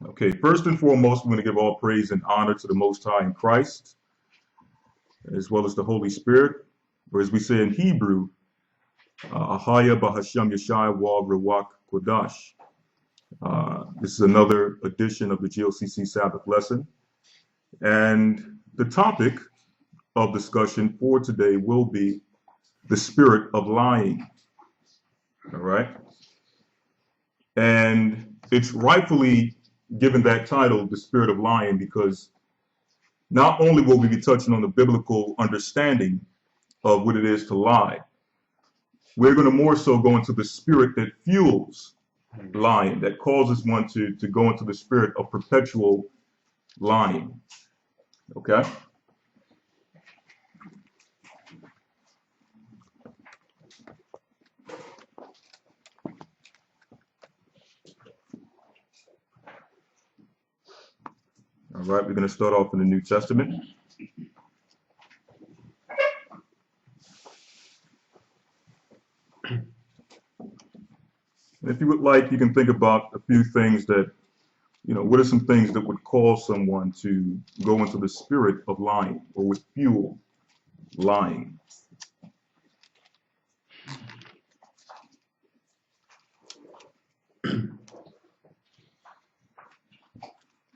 Okay, first and foremost, we're going to give all praise and honor to the Most High in Christ, as well as the Holy Spirit, or as we say in Hebrew, Ahaya Bahasham Yeshai Wa Rawak Kodash. This is another edition of the GOCC Sabbath lesson. And the topic of discussion for today will be the spirit of lying. All right. And it's rightfully given that title, the spirit of lying, because not only will we be touching on the biblical understanding of what it is to lie, we're going to more so go into the spirit that fuels lying, that causes one to go into the spirit of perpetual lying. Okay? All right, we're going to start off in the New Testament. And if you would like, you can think about a few things that, what are some things that would cause someone to go into the spirit of lying or would fuel lying?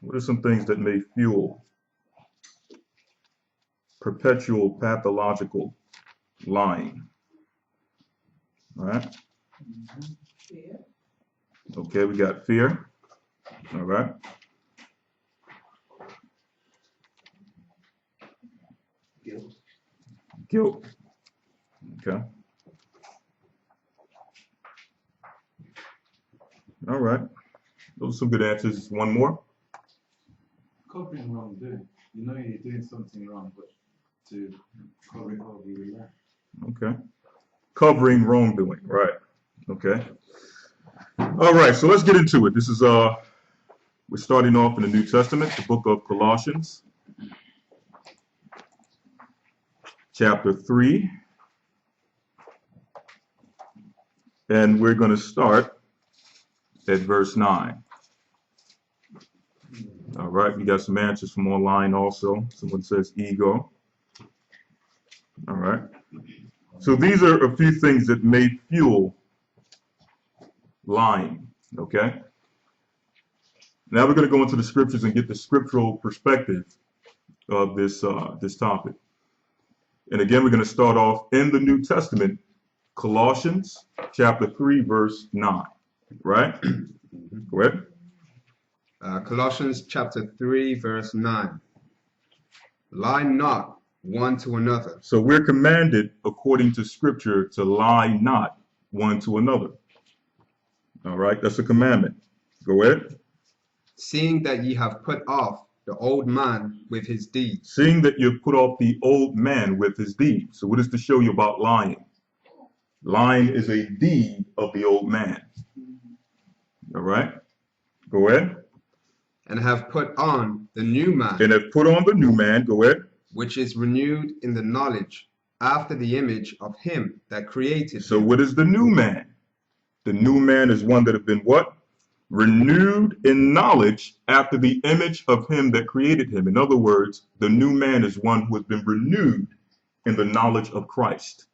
What are some things that may fuel perpetual pathological lying? All right. Fear. Okay, we got fear. All right. Guilt. Guilt. Okay. All right. Those are some good answers. One more. Covering wrongdoing. You know you're doing something wrong, but to cover it over, you lie. Okay. Covering wrongdoing. Right. Okay. All right. So let's get into it. This is we're starting off in the New Testament, the book of Colossians, chapter 3, and we're going to start at verse 9. All right, we got some answers from online also. Someone says ego. All right. So these are a few things that may fuel lying. Okay. Now we're going to go into the scriptures and get the scriptural perspective of this topic. And again, we're going to start off in the New Testament, Colossians chapter 3, verse 9. Right? Go ahead. Colossians chapter 3, verse 9. Lie not one to another. So we're commanded, according to Scripture, to lie not one to another. All right, that's a commandment. Go ahead. Seeing that ye have put off the old man with his deeds. Seeing that you've put off the old man with his deeds. So what is to show you about lying? Lying is a deed of the old man. All right, go ahead. And have put on the new man. And have put on the new man. Go ahead. Which is renewed in the knowledge after the image of him that created So him. what is the new man? The new man is one that have been what? Renewed in knowledge after the image of him that created him. In other words, the new man is one who has been renewed in the knowledge of Christ.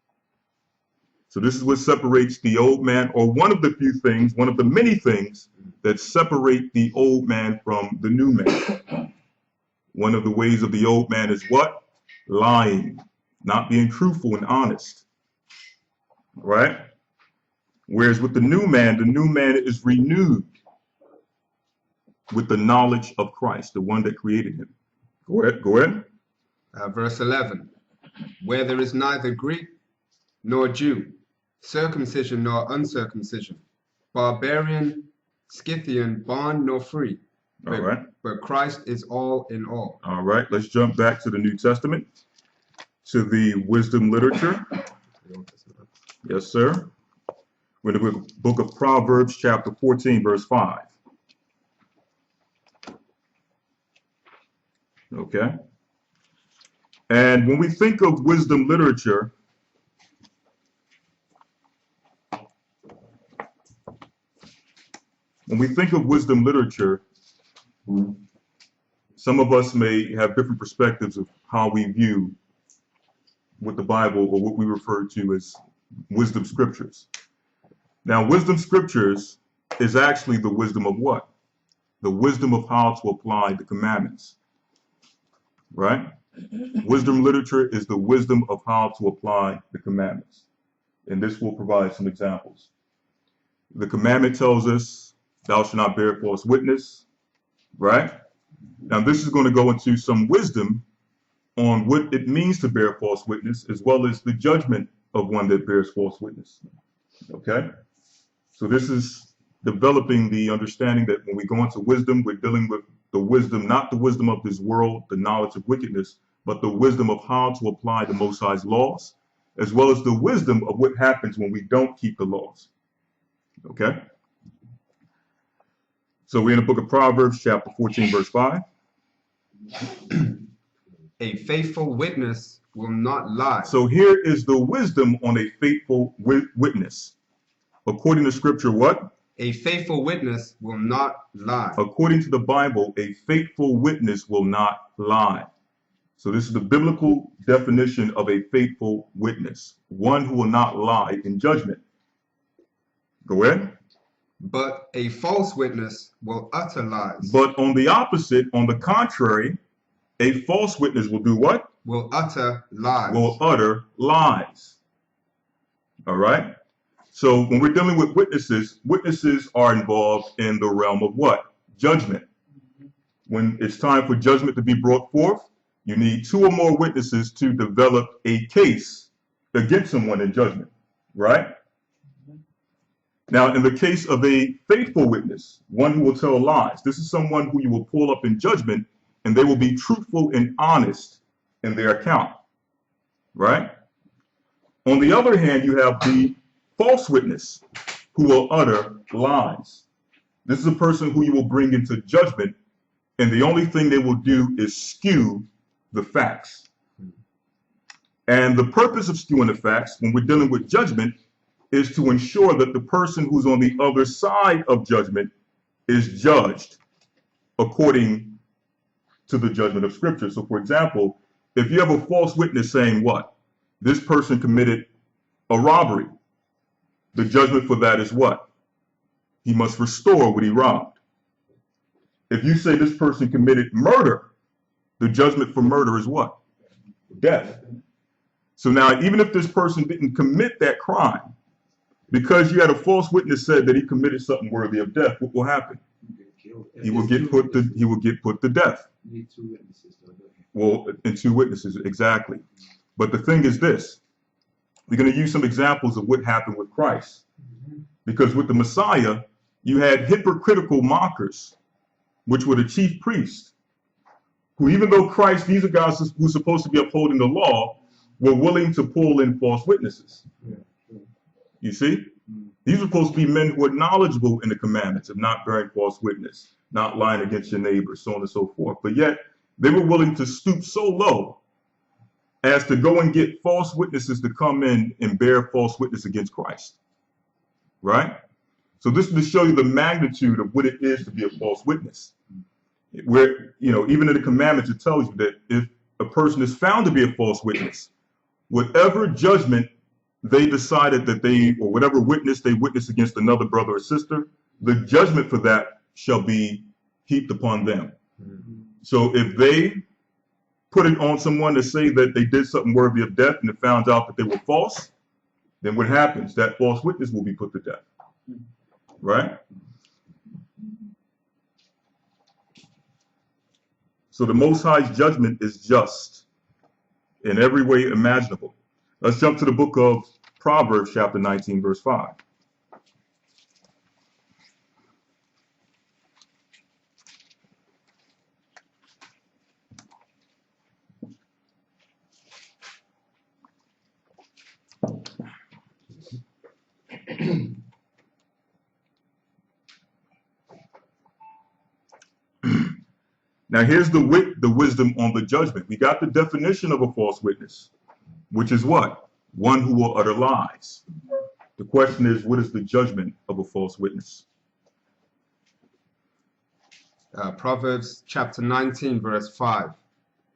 So this is what separates the old man, or one of the few things, one of the many things that separate the old man from the new man. One of the ways of the old man is what? Lying, not being truthful and honest. Right? Whereas with the new man is renewed with the knowledge of Christ, the one that created him. Go ahead. Verse 11. Where there is neither Greek nor Jew, circumcision nor uncircumcision, barbarian, Scythian, bond nor free, All right. but Christ is all in all. All right, let's jump back to the New Testament, to the wisdom literature. Yes, sir. We're in the book of Proverbs, chapter 14, verse 5. Okay. And when we think of wisdom literature, When we think of wisdom literature, some of us may have different perspectives of how we view what the Bible or what we refer to as wisdom scriptures. Now, wisdom scriptures is actually the wisdom of what? The wisdom of how to apply the commandments, right? Wisdom literature is the wisdom of how to apply the commandments. And this will provide some examples. The commandment tells us, thou shalt not bear false witness, right? Now, this is going to go into some wisdom on what it means to bear false witness, as well as the judgment of one that bears false witness, okay? So this is developing the understanding that when we go into wisdom, we're dealing with the wisdom, not the wisdom of this world, the knowledge of wickedness, but the wisdom of how to apply the Most High's laws, as well as the wisdom of what happens when we don't keep the laws, okay? So we're in the book of Proverbs, chapter 14, verse 5. A faithful witness will not lie. So here is the wisdom on a faithful witness. According to scripture, what? A faithful witness will not lie. According to the Bible, a faithful witness will not lie. So this is the biblical definition of a faithful witness, one who will not lie in judgment. Go ahead. But a false witness will utter lies. But on the opposite, on the contrary, a false witness will do what? Will utter lies. Will utter lies. All right? So when we're dealing with witnesses, witnesses are involved in the realm of what? Judgment. When it's time for judgment to be brought forth, you need 2 or more witnesses to develop a case against someone in judgment, right? Now, in the case of a faithful witness, one who will tell lies, this is someone who you will pull up in judgment, and they will be truthful and honest in their account, right? On the other hand, you have the false witness who will utter lies. This is a person who you will bring into judgment, and the only thing they will do is skew the facts. And the purpose of skewing the facts when we're dealing with judgment is to ensure that the person who's on the other side of judgment is judged according to the judgment of Scripture. So, for example, if you have a false witness saying what? This person committed a robbery. The judgment for that is what? He must restore what he robbed. If you say this person committed murder, the judgment for murder is what? Death. So now, even if this person didn't commit that crime, because you had a false witness said that he committed something worthy of death, what will happen? He will get put to death. You need 2 witnesses, though, don't you? Well, and 2 witnesses, exactly. But the thing is this. We're going to use some examples of what happened with Christ. Because with the Messiah, you had hypocritical mockers, which were the chief priests, who even though Christ, these are guys who are supposed to be upholding the law, were willing to pull in false witnesses. You see? These are supposed to be men who are knowledgeable in the commandments of not bearing false witness, not lying against your neighbor, so on and so forth. But yet, they were willing to stoop so low as to go and get false witnesses to come in and bear false witness against Christ. Right? So this is to show you the magnitude of what it is to be a false witness. Where, you know, even in the commandments, it tells you that if a person is found to be a false witness, whatever judgment they decided that they, or whatever witness they witnessed against another brother or sister, the judgment for that shall be heaped upon them. So if they put it on someone to say that they did something worthy of death and it found out that they were false, then what happens? That false witness will be put to death. Right? So the Most High's judgment is just in every way imaginable. Let's jump to the book of Proverbs, chapter 19, verse 5. Now here's the wisdom on the judgment. We got the definition of a false witness, which is what? One who will utter lies. The question is, what is the judgment of a false witness? Proverbs chapter 19, verse 5.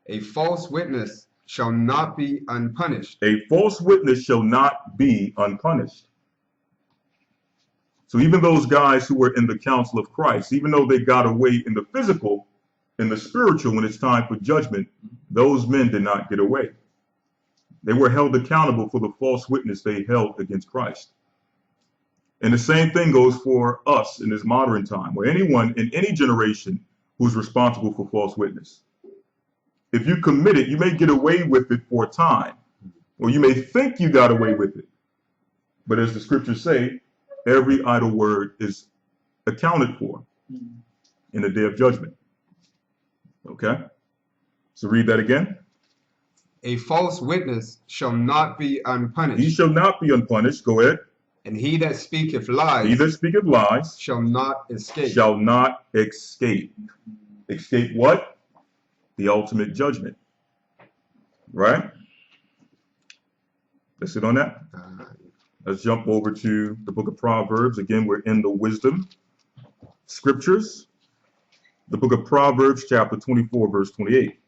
A false witness shall not be unpunished. A false witness shall not be unpunished. So even those guys who were in the council of Christ, even though they got away in the physical, in the spiritual, when it's time for judgment, those men did not get away. They were held accountable for the false witness they held against Christ. And the same thing goes for us in this modern time, or anyone in any generation who's responsible for false witness. If you commit it, you may get away with it for a time, or you may think you got away with it. But as the scriptures say, every idle word is accounted for in the day of judgment. Okay? So read that again. A false witness shall not be unpunished. He shall not be unpunished. Go ahead. And he that speaketh lies, He that speaketh lies shall not escape. shall not escape. Escape what? The ultimate judgment. Right? That's it on that. Let's jump over to the book of Proverbs. Again, we're in the wisdom scriptures. The book of Proverbs, chapter 24, verse 28.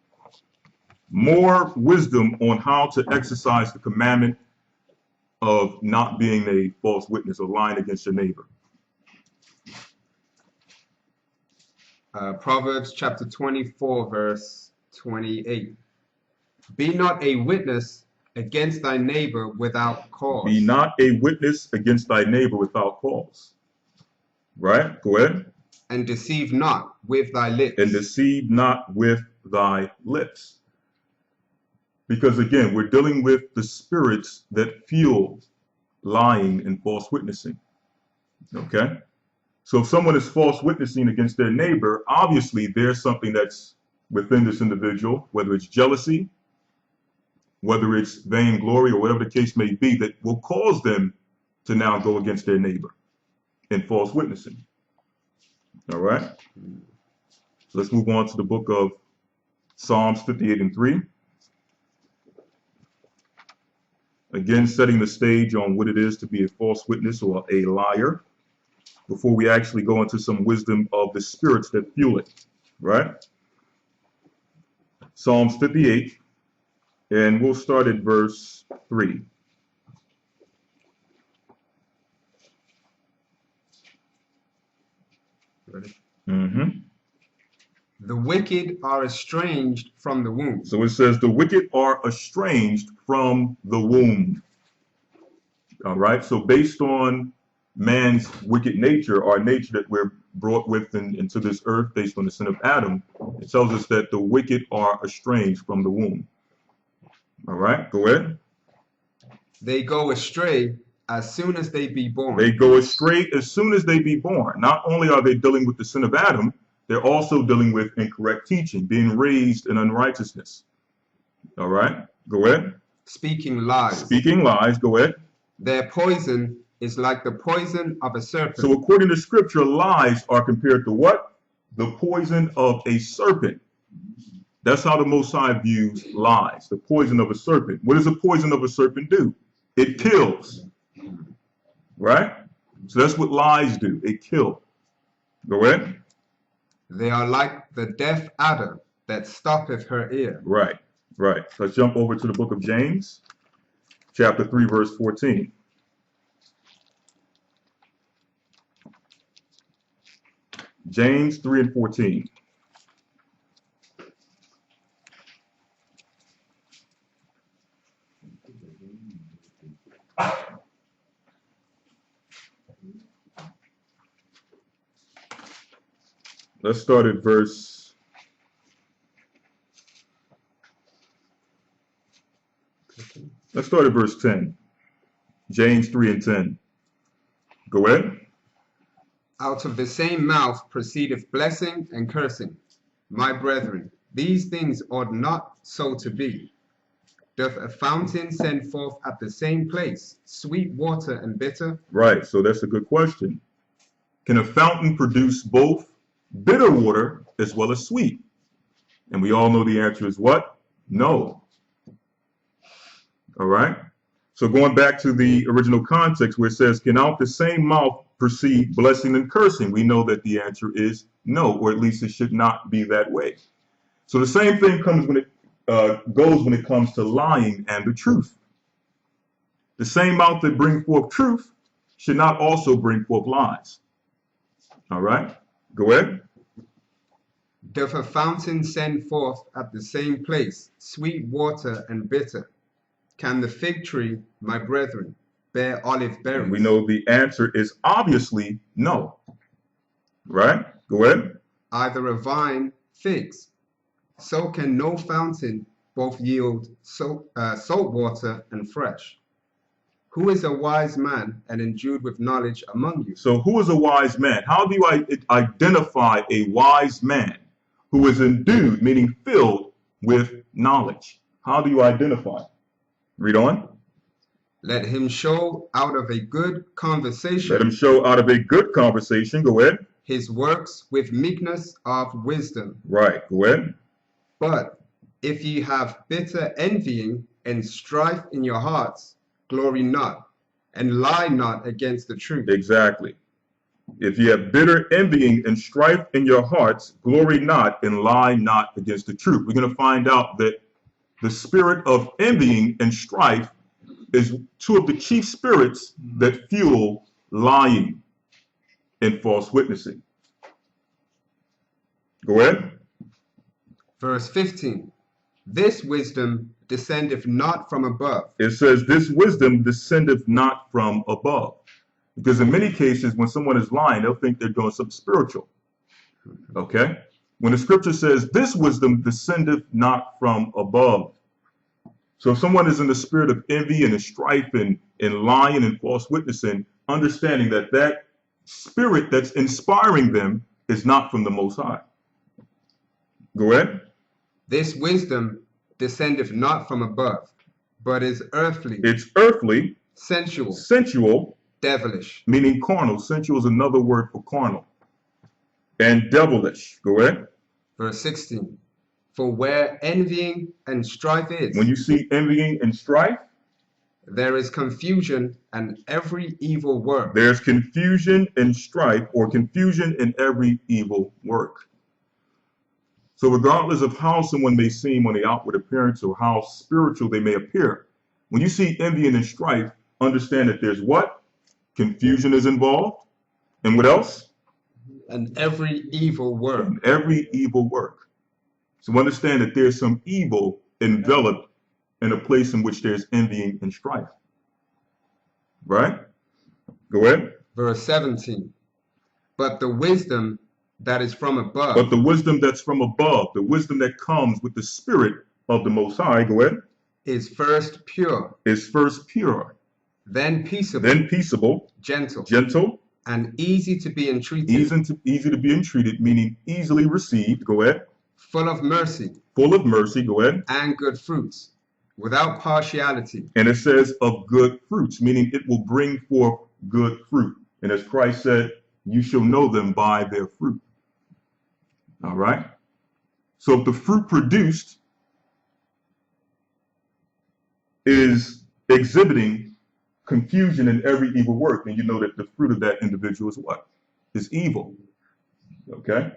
More wisdom on how to exercise the commandment of not being a false witness or lying against your neighbor. Proverbs chapter 24, verse 28. Be not a witness against thy neighbor without cause. Be not a witness against thy neighbor without cause. Right? Go ahead. And deceive not with thy lips. And deceive not with thy lips. Because again, we're dealing with the spirits that fuel lying and false witnessing. Okay? So if someone is false witnessing against their neighbor, obviously there's something that's within this individual, whether it's jealousy, whether it's vainglory, or whatever the case may be, that will cause them to now go against their neighbor in false witnessing. All right? So let's move on to the book of Psalms 58 and 3. Again, setting the stage on what it is to be a false witness or a liar before we actually go into some wisdom of the spirits that fuel it, right? Psalms 58, and we'll start at verse 3. The wicked are estranged from the womb. So it says the wicked are estranged from the womb. All right. So based on man's wicked nature, our nature that we're brought with into this earth based on the sin of Adam, it tells us that the wicked are estranged from the womb. All right. Go ahead. They go astray as soon as they be born. They go astray as soon as they be born. Not only are they dealing with the sin of Adam, they're also dealing with incorrect teaching, being raised in unrighteousness. All right, go ahead. Speaking lies. Speaking lies, go ahead. Their poison is like the poison of a serpent. So according to scripture, lies are compared to what? The poison of a serpent. That's how the Most High views lies, the poison of a serpent. What does the poison of a serpent do? It kills, right? So that's what lies do, it kills. Go ahead. They are like the deaf adder that stoppeth her ear. Right, right. Let's jump over to the book of James, chapter 3, verse 14. James 3 and 14. Let's start at verse 10. James 3 and 10. Go ahead. Out of the same mouth proceedeth blessing and cursing. My brethren, these things ought not so to be. Doth a fountain send forth at the same place sweet water and bitter? Right, so that's a good question. Can a fountain produce both bitter water as well as sweet? And we all know the answer is what? No. All right. So going back to the original context where it says, can out the same mouth perceive blessing and cursing? We know that the answer is no, or at least it should not be that way. So the same thing comes when it goes when it comes to lying and the truth. The same mouth that brings forth truth should not also bring forth lies. All right, go ahead. Doth a fountain send forth at the same place sweet water and bitter? Can the fig tree, my brethren, bear olive berries? And we know the answer is obviously no. Right? Go ahead. Either a vine figs. So can no fountain both yield salt water and fresh. Who is a wise man and endued with knowledge among you? So who is a wise man? How do you identify a wise man who is endued, meaning filled with knowledge? How do you identify? Read on. Let him show out of a good conversation. Let him show out of a good conversation. Go ahead. His works with meekness of wisdom. Right. Go ahead. But if ye have bitter envying and strife in your hearts, glory not, and lie not against the truth. Exactly. If you have bitter envying and strife in your hearts, glory not and lie not against the truth. We're going to find out that the spirit of envying and strife is two of the chief spirits that fuel lying and false witnessing. Go ahead. Verse 15. This wisdom descendeth not from above. It says, this wisdom descendeth not from above. Because in many cases, when someone is lying, they'll think they're doing something spiritual. Okay? When the scripture says, this wisdom descendeth not from above. So if someone is in the spirit of envy and strife and lying and false witnessing, understanding that that spirit that's inspiring them is not from the Most High. Go ahead. This wisdom descendeth not from above, but is earthly. It's earthly, sensual, sensual, devilish. Meaning carnal. Sensual is another word for carnal. And devilish. Go ahead. Verse 16. For where envying and strife is, when you see envying and strife, there is confusion and every evil work. There's confusion and strife, or confusion in every evil work. So regardless of how someone may seem on the outward appearance or how spiritual they may appear, when you see envy and strife, understand that there's what? Confusion is involved. And what else? And every evil work. And every evil work. So understand that there's some evil enveloped in a place in which there's envying and strife. Right? Go ahead. Verse 17. But the wisdom that is from above. But the wisdom that's from above, the wisdom that comes with the spirit of the Most High, go ahead. Is first pure. Is first pure. Then peaceable. Then peaceable. Gentle. Gentle. And easy to be entreated. Easy to be entreated, meaning easily received. Go ahead. Full of mercy. Full of mercy. Go ahead. And good fruits. Without partiality. And it says of good fruits, meaning it will bring forth good fruit. And as Christ said, you shall know them by their fruit. All right. So if the fruit produced is exhibiting confusion in every evil work, then you know that the fruit of that individual is what? Is evil. Okay.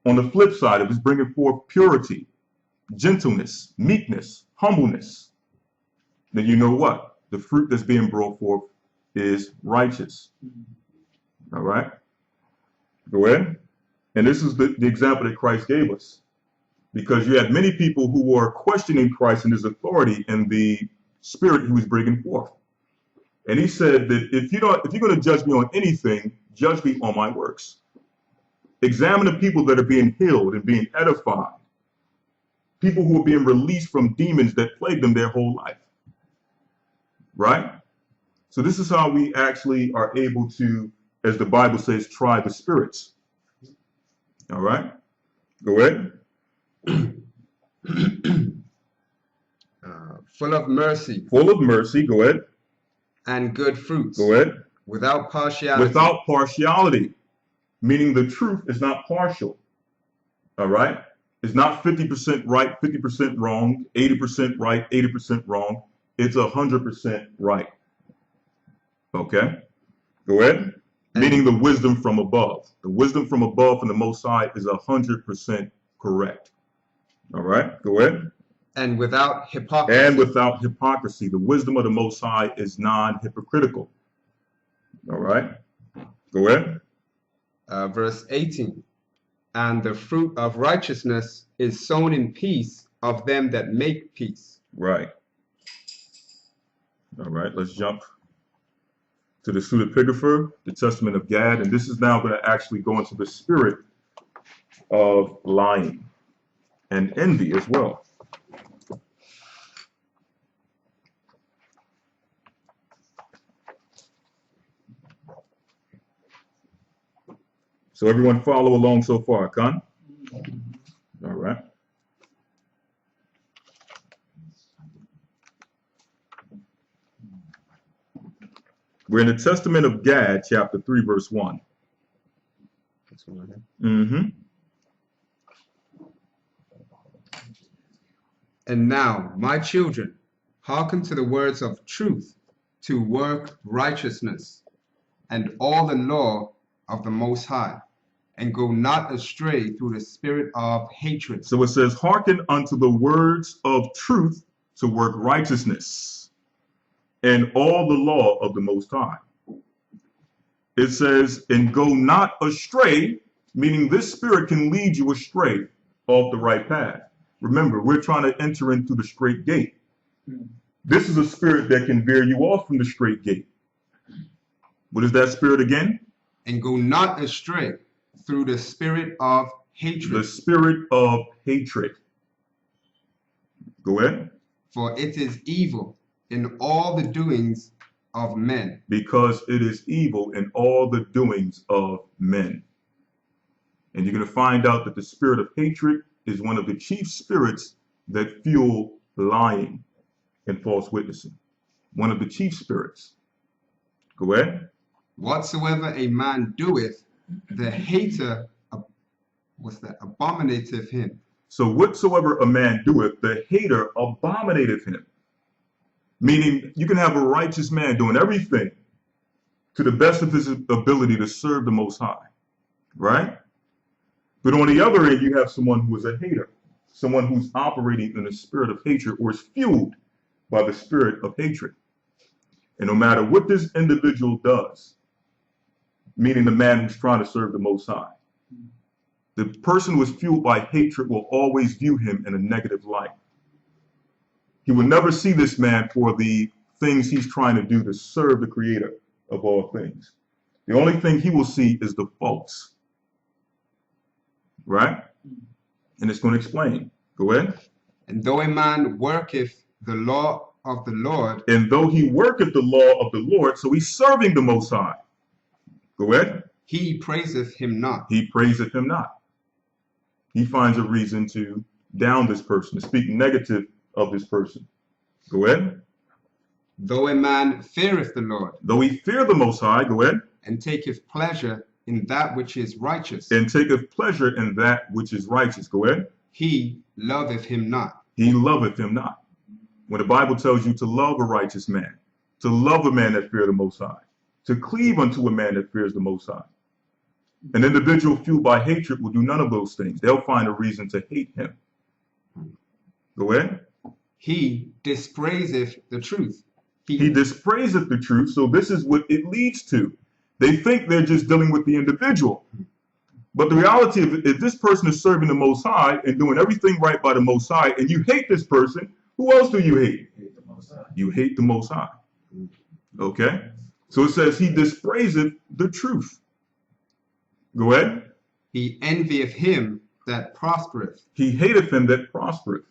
On the flip side, if it's bringing forth purity, gentleness, meekness, humbleness, then you know what? The fruit that's being brought forth is righteous. All right. Go ahead. And this is the example that Christ gave us, because you had many people who were questioning Christ and his authority and the spirit he was bringing forth. And he said that if you're going to judge me on anything, judge me on my works. Examine the people that are being healed and being edified. People who are being released from demons that plagued them their whole life. Right? So this is how we actually are able to, as the Bible says, try the spirits. All right, go ahead. Full of mercy. Full of mercy, go ahead. And good fruits. Go ahead. Without partiality. Without partiality, meaning the truth is not partial. All right, it's not 50% right, 50% wrong, 80% right, 80% wrong. It's 100% right. Okay, go ahead. meaning the wisdom from above. The wisdom from above from the Most High is 100% correct. All right, go ahead. And without hypocrisy. And without hypocrisy. The wisdom of the Most High is non-hypocritical. All right, go ahead. Verse 18. And the fruit of righteousness is sown in peace of them that make peace. Right. All right, let's jump to the pseudepigrapher, the Testament of Gad, and this is now going to actually go into the spirit of lying and envy as well. So everyone follow along so far, Khan? All right. We're in the Testament of Gad, chapter 3, verse 1. And now, my children, hearken to the words of truth, to work righteousness, and all the law of the Most High, and go not astray through the spirit of hatred. So it says, hearken unto the words of truth, to work righteousness, and all the law of the Most High. It says, and go not astray, meaning this spirit can lead you astray off the right path. Remember, we're trying to enter into the straight gate. This is a spirit that can veer you off from the straight gate. What is that spirit again? And go not astray through the spirit of hatred. The spirit of hatred. Go ahead. For it is evil in all the doings of men. Because it is evil in all the doings of men. And you're going to find out that the spirit of hatred is one of the chief spirits that fuel lying and false witnessing. One of the chief spirits. Go ahead. Whatsoever a man doeth, the hater, abominateth him. So whatsoever a man doeth, the hater abominateth him. Meaning you can have a righteous man doing everything to the best of his ability to serve the Most High, right? But on the other end, you have someone who is a hater, someone who's operating in the spirit of hatred or is fueled by the spirit of hatred. And no matter what this individual does, meaning the man who's trying to serve the Most High, the person who is fueled by hatred will always view him in a negative light. He will never see this man for the things he's trying to do to serve the Creator of all things. The only thing he will see is the faults. Right? And it's going to explain. Go ahead. And though a man worketh the law of the Lord. And though he worketh the law of the Lord, so he's serving the Most High. Go ahead. He praiseth him not. He praiseth him not. He finds a reason to down this person, to speak negative of this person. Go ahead. Though a man feareth the Lord. Though he fear the Most High. Go ahead. And taketh pleasure in that which is righteous. And taketh pleasure in that which is righteous. Go ahead. He loveth him not. He loveth him not. When the Bible tells you to love a righteous man, to love a man that fears the Most High, to cleave unto a man that fears the Most High. An individual fueled by hatred will do none of those things. They'll find a reason to hate him. Go ahead. He dispraiseth the truth. He dispraiseth the truth. So this is what it leads to. They think they're just dealing with the individual. But the reality of it, if this person is serving the Most High and doing everything right by the Most High, and you hate this person, who else do you hate? You hate the Most High. Okay? So it says he dispraiseth the truth. Go ahead. He envieth him that prospereth. He hateth him that prospereth.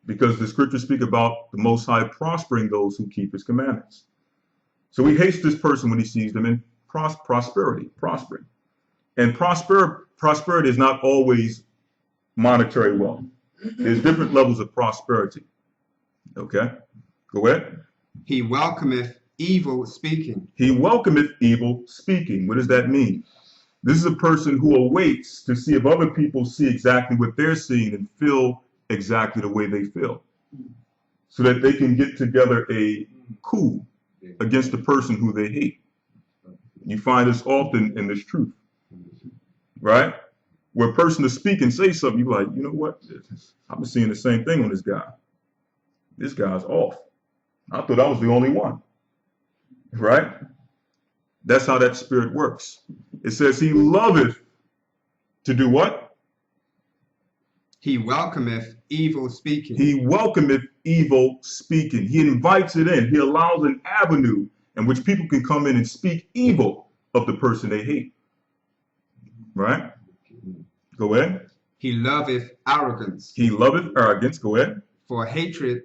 Because the scriptures speak about the Most High prospering those who keep his commandments. So he hates this person when he sees them in prosperity, prospering. And prosperity is not always monetary wealth. There's different levels of prosperity. Okay? Go ahead. He welcometh evil speaking. He welcometh evil speaking. What does that mean? This is a person who awaits to see if other people see exactly what they're seeing and feel exactly the way they feel, so that they can get together a coup against the person who they hate. You find this often in this truth, right? Where a person is speaking, say something, you're like, you know what? I've been seeing the same thing on this guy. This guy's off. I thought I was the only one, right? That's how that spirit works. It says he loveth to do what? He welcometh evil speaking. He welcometh evil speaking. He invites it in. He allows an avenue in which people can come in and speak evil of the person they hate. Right? Go ahead. He loveth arrogance. He loveth arrogance. Go ahead. For hatred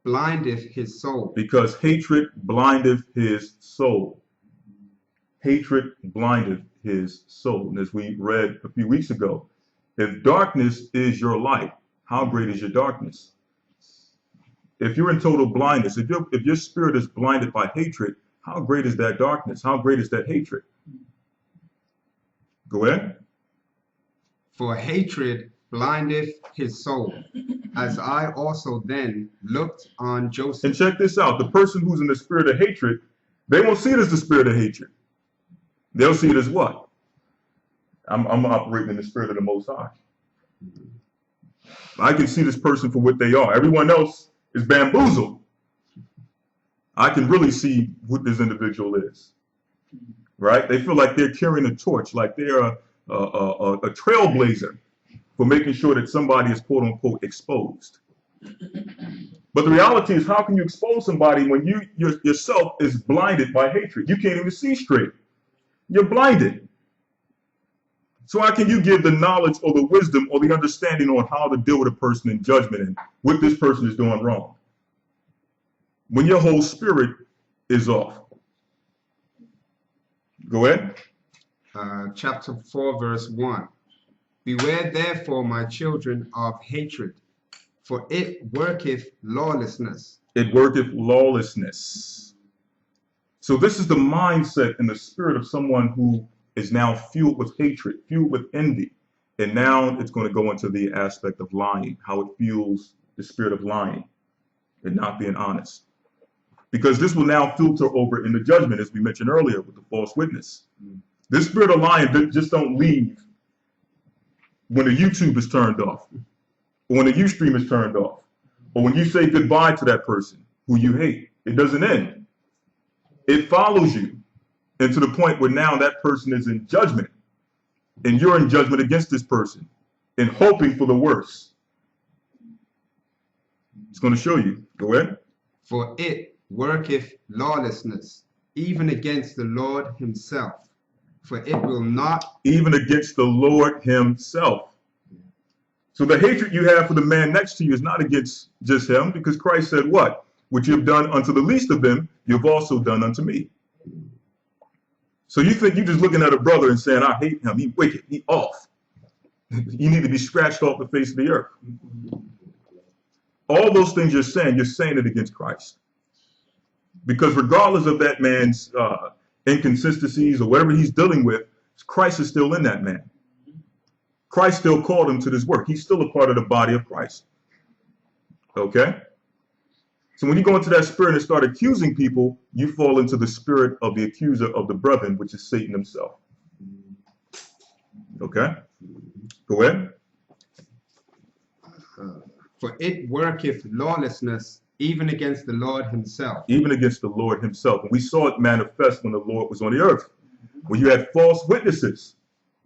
blindeth his soul. Because hatred blindeth his soul. Hatred blindeth his soul. And as we read a few weeks ago, if darkness is your light, how great is your darkness? If you're in total blindness, if your spirit is blinded by hatred, how great is that darkness? How great is that hatred? Go ahead. For hatred blindeth his soul, as I also then looked on Joseph. And check this out. The person who's in the spirit of hatred, they won't see it as the spirit of hatred. They'll see it as what? I'm operating in the spirit of the Most High. I can see this person for what they are. Everyone else is bamboozled. I can really see what this individual is, right? They feel like they're carrying a torch, like they're a trailblazer for making sure that somebody is quote unquote exposed. But the reality is, how can you expose somebody when you yourself is blinded by hatred? You can't even see straight. You're blinded. So how can you give the knowledge or the wisdom or the understanding on how to deal with a person in judgment and what this person is doing wrong when your whole spirit is off? Go ahead. Chapter 4, verse 1. Beware therefore, my children, of hatred, for it worketh lawlessness. It worketh lawlessness. So this is the mindset and the spirit of someone who is now fueled with hatred, fueled with envy. And now it's going to go into the aspect of lying, how it fuels the spirit of lying and not being honest. Because this will now filter over in the judgment, as we mentioned earlier, with the false witness. This spirit of lying just don't leave when the YouTube is turned off, or when the Ustream is turned off, or when you say goodbye to that person who you hate. It doesn't end. It follows you. And to the point where now that person is in judgment, and you're in judgment against this person, and hoping for the worst. It's going to show you. Go ahead. For it worketh lawlessness, even against the Lord himself. For it will not. Even against the Lord himself. So the hatred you have for the man next to you is not against just him, because Christ said what? What you have done unto the least of them, you've also done unto me. So you think you're just looking at a brother and saying, I hate him, he wicked, he off. You need to be scratched off the face of the earth. All those things you're saying it against Christ. Because regardless of that man's inconsistencies or whatever he's dealing with, Christ is still in that man. Christ still called him to this work. He's still a part of the body of Christ. Okay? So when you go into that spirit and start accusing people, you fall into the spirit of the accuser of the brethren, which is Satan himself. Okay? Go ahead. For it worketh lawlessness, even against the Lord himself. Even against the Lord himself. And we saw it manifest when the Lord was on the earth, when you had false witnesses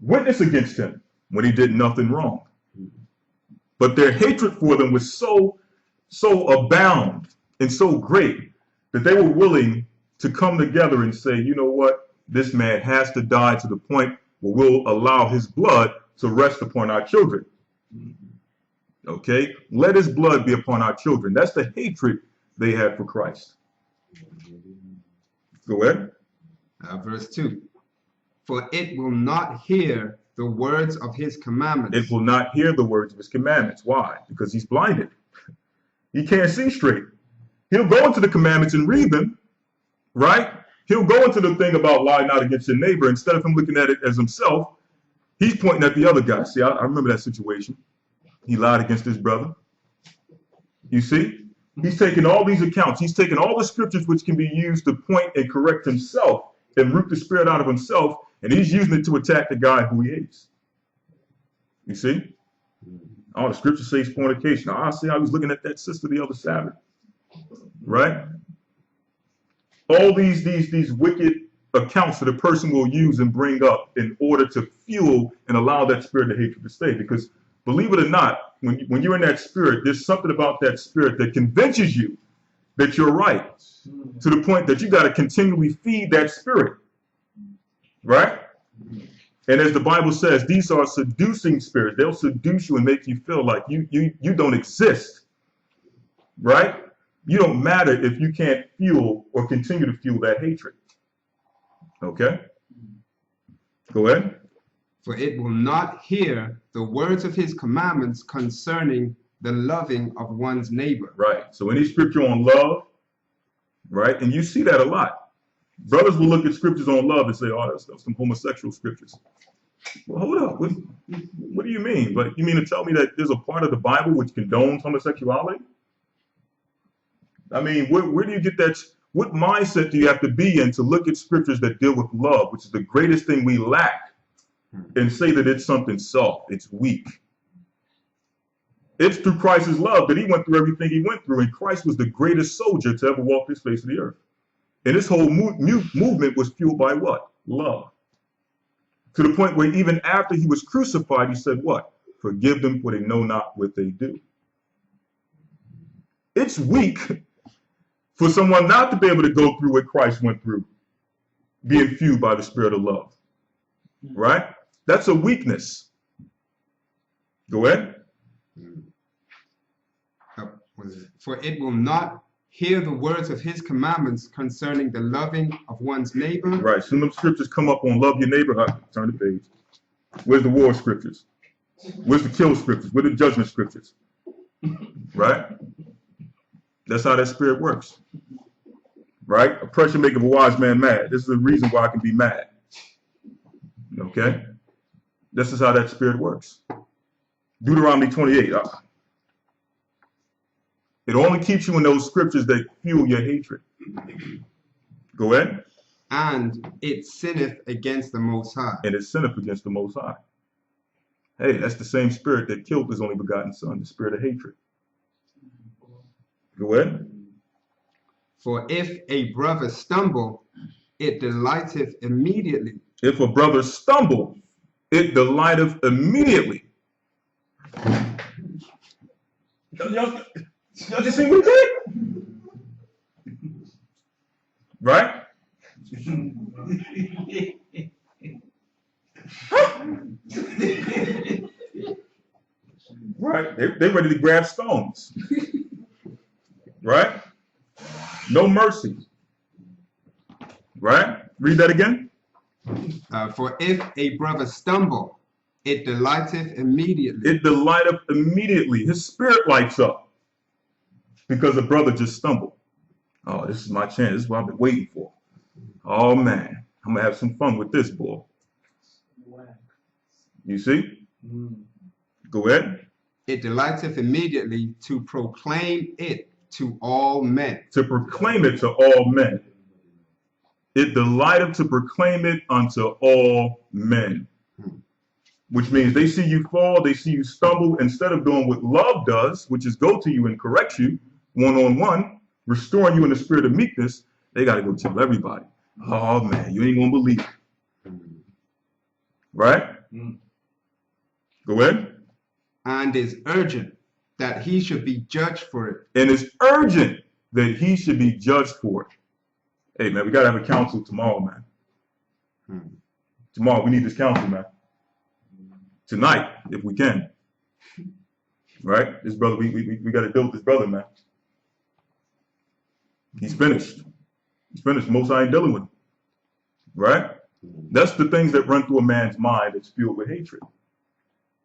witness against him when he did nothing wrong. But their hatred for them was so abound and so great that they were willing to come together and say, you know what, this man has to die to the point where we'll allow his blood to rest upon our children. Okay, let his blood be upon our children. That's the hatred they had for Christ. Go ahead. Verse 2. For it will not hear the words of his commandments. It will not hear the words of his commandments. Why? Because he's blinded. He can't see straight. He'll go into the commandments and read them, right? He'll go into the thing about lie not against your neighbor. Instead of him looking at it as himself, he's pointing at the other guy. See, I remember that situation. He lied against his brother. You see? He's taking all these accounts. He's taking all the scriptures which can be used to point and correct himself, and root the spirit out of himself, and he's using it to attack the guy who he hates. You see? Oh, the scripture says fornication. Oh, I see how he's looking at that sister the other Sabbath. Right? All these wicked accounts that a person will use and bring up in order to fuel and allow that spirit of hatred to stay. Because believe it or not, when you're in that spirit, there's something about that spirit that convinces you that you're right, to the point that you got to continually feed that spirit. Right? And as the Bible says, these are seducing spirits. They'll seduce you and make you feel like you don't exist. Right? You don't matter if you can't fuel or continue to fuel that hatred. Okay? Go ahead. For it will not hear the words of his commandments concerning the loving of one's neighbor. Right. So any scripture on love, right? And you see that a lot. Brothers will look at scriptures on love and say, oh, that's some homosexual scriptures. Well, hold up. What do you mean? But you mean to tell me that there's a part of the Bible which condones homosexuality? I mean, where do you get that? What mindset do you have to be in to look at scriptures that deal with love, which is the greatest thing we lack, and say that it's something soft, it's weak? It's through Christ's love that he went through everything he went through, and Christ was the greatest soldier to ever walk this face of the earth. And this whole movement was fueled by what? Love. To the point where even after he was crucified, he said what? Forgive them, for they know not what they do. It's weak for someone not to be able to go through what Christ went through, being fueled by the spirit of love. Right? That's a weakness. Go ahead. For it will not hear the words of his commandments concerning the loving of one's neighbor. Right. Some of the scriptures come up on love your neighbor. Turn the page. Where's the war scriptures? Where's the kill scriptures? Where's the judgment scriptures? Right? That's how that spirit works. Right? Oppression maketh a wise man mad. This is the reason why I can be mad. Okay? This is how that spirit works. Deuteronomy 28. It only keeps you in those scriptures that fuel your hatred. Go ahead. And it sinneth against the Most High. And it sinneth against the Most High. Hey, that's the same spirit that killed his only begotten son, the spirit of hatred. Go ahead. For if a brother stumble, it delighteth immediately. If a brother stumble, it delighteth immediately. Y'all just see what he did? Right? Right? They're ready to grab stones. Right? No mercy. Right? Read that again. For if a brother stumble, it delighteth immediately. It delighteth immediately. His spirit lights up because a brother just stumbled. Oh, this is my chance. This is what I've been waiting for. Oh, man. I'm going to have some fun with this, boy. You see? Go ahead. It delighteth immediately to proclaim it to all men. To proclaim it to all men. It delighteth to proclaim it unto all men. Which means they see you fall, they see you stumble. Instead of doing what love does, which is go to you and correct you one-on-one, restoring you in the spirit of meekness, they got to go tell everybody. Oh, man, you ain't going to believe it. Right? Go ahead. And is urgent that he should be judged for it. And it's urgent that he should be judged for it. Hey, man, we got to have a council tomorrow, man. Tomorrow, we need this council, man. Tonight, if we can. Right? This brother, we got to deal with this brother, man. He's finished. He's finished. Most I ain't dealing with him. Right? That's the things that run through a man's mind that's fueled with hatred.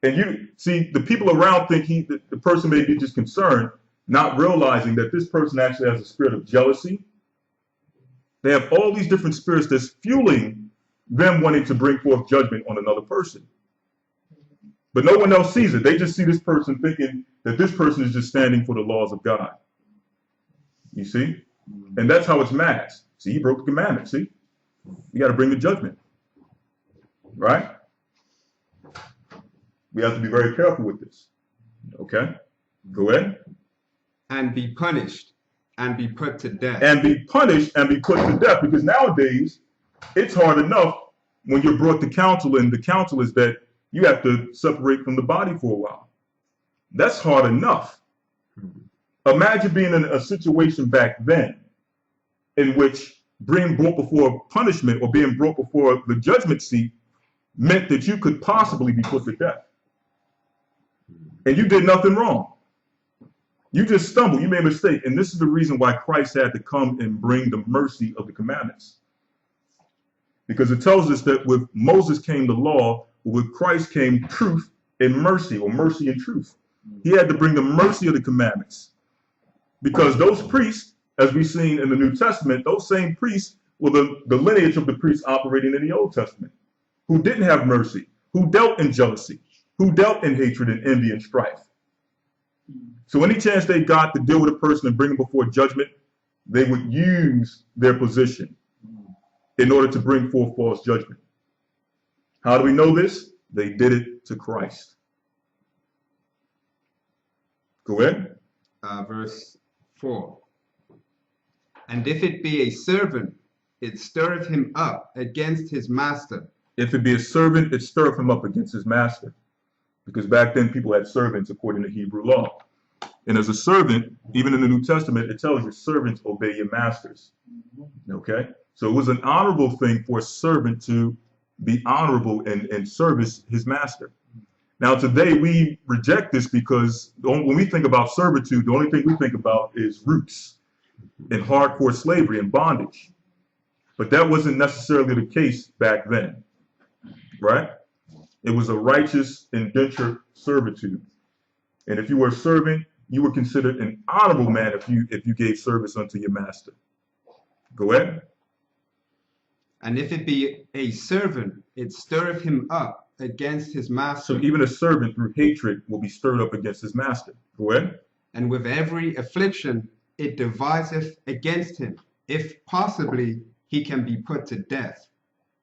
And you see, the people around think the person may be just concerned, not realizing that this person actually has a spirit of jealousy. They have all these different spirits that's fueling them wanting to bring forth judgment on another person. But no one else sees it. They just see this person thinking that this person is just standing for the laws of God. You see? And that's how it's masked. See, he broke the commandment, see? You got to bring the judgment, right? We have to be very careful with this. Okay, go ahead. And be punished and be put to death. And be punished and be put to death, because nowadays it's hard enough when you're brought to counsel, and the counsel is that you have to separate from the body for a while. That's hard enough. Imagine being in a situation back then in which being brought before punishment or being brought before the judgment seat meant that you could possibly be put to death. And you did nothing wrong. You just stumbled, you made a mistake. And this is the reason why Christ had to come and bring the mercy of the commandments. Because it tells us that with Moses came the law, with Christ came truth and mercy, or mercy and truth. He had to bring the mercy of the commandments. Because those priests, as we've seen in the New Testament, those same priests were the lineage of the priests operating in the Old Testament, who didn't have mercy, who dealt in jealousy, who dealt in hatred and envy and strife. So any chance they got to deal with a person and bring them before judgment, they would use their position in order to bring forth false judgment. How do we know this? They did it to Christ. Go ahead. Verse 4. And if it be a servant, it stirreth him up against his master. If it be a servant, it stirreth him up against his master. Because back then people had servants according to Hebrew law. And as a servant, even in the New Testament, it tells you servants obey your masters. Okay? So it was an honorable thing for a servant to be honorable and service his master. Now today we reject this because when we think about servitude, the only thing we think about is roots and hardcore slavery and bondage. But that wasn't necessarily the case back then, right? It was a righteous indentured servitude. And if you were a servant, you were considered an honorable man if you gave service unto your master. Go ahead. And if it be a servant, it stirreth him up against his master. So even a servant through hatred will be stirred up against his master. Go ahead. And with every affliction it deviseth against him, if possibly he can be put to death.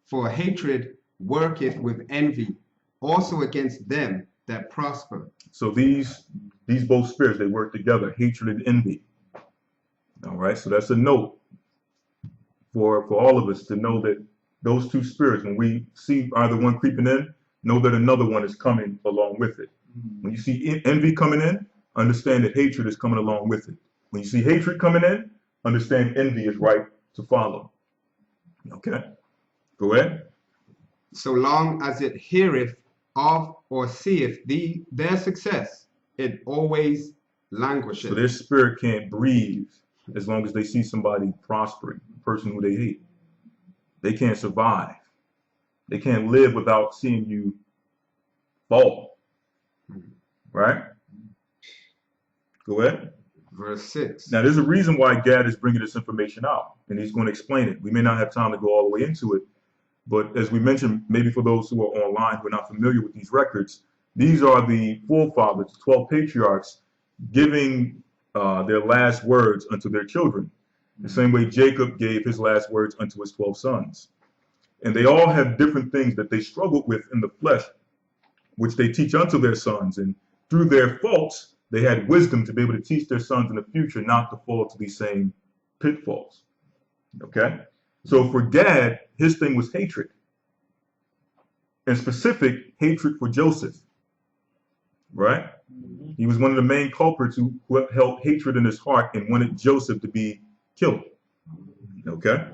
For hatred worketh with envy, also against them that prosper. So these both spirits, they work together, hatred and envy. All right, so that's a note for all of us to know that those two spirits, when we see either one creeping in, know that another one is coming along with it. When you see envy coming in, understand that hatred is coming along with it. When you see hatred coming in, understand envy is right to follow. Okay, go ahead. So long as it heareth of or seeth their success, it always languisheth. So their spirit can't breathe as long as they see somebody prospering, a person who they hate. They can't survive. They can't live without seeing you fall. Right? Go ahead. Verse 6. Now, there's a reason why Gad is bringing this information out, and he's going to explain it. We may not have time to go all the way into it, but as we mentioned, maybe for those who are online who are not familiar with these records, these are the forefathers, 12 patriarchs, giving their last words unto their children, the same way Jacob gave his last words unto his 12 sons. And they all have different things that they struggled with in the flesh, which they teach unto their sons. And through their faults, they had wisdom to be able to teach their sons in the future not to fall to these same pitfalls. Okay? So for Gad, his thing was hatred. In specific, hatred for Joseph. Right? He was one of the main culprits who held hatred in his heart and wanted Joseph to be killed. Okay?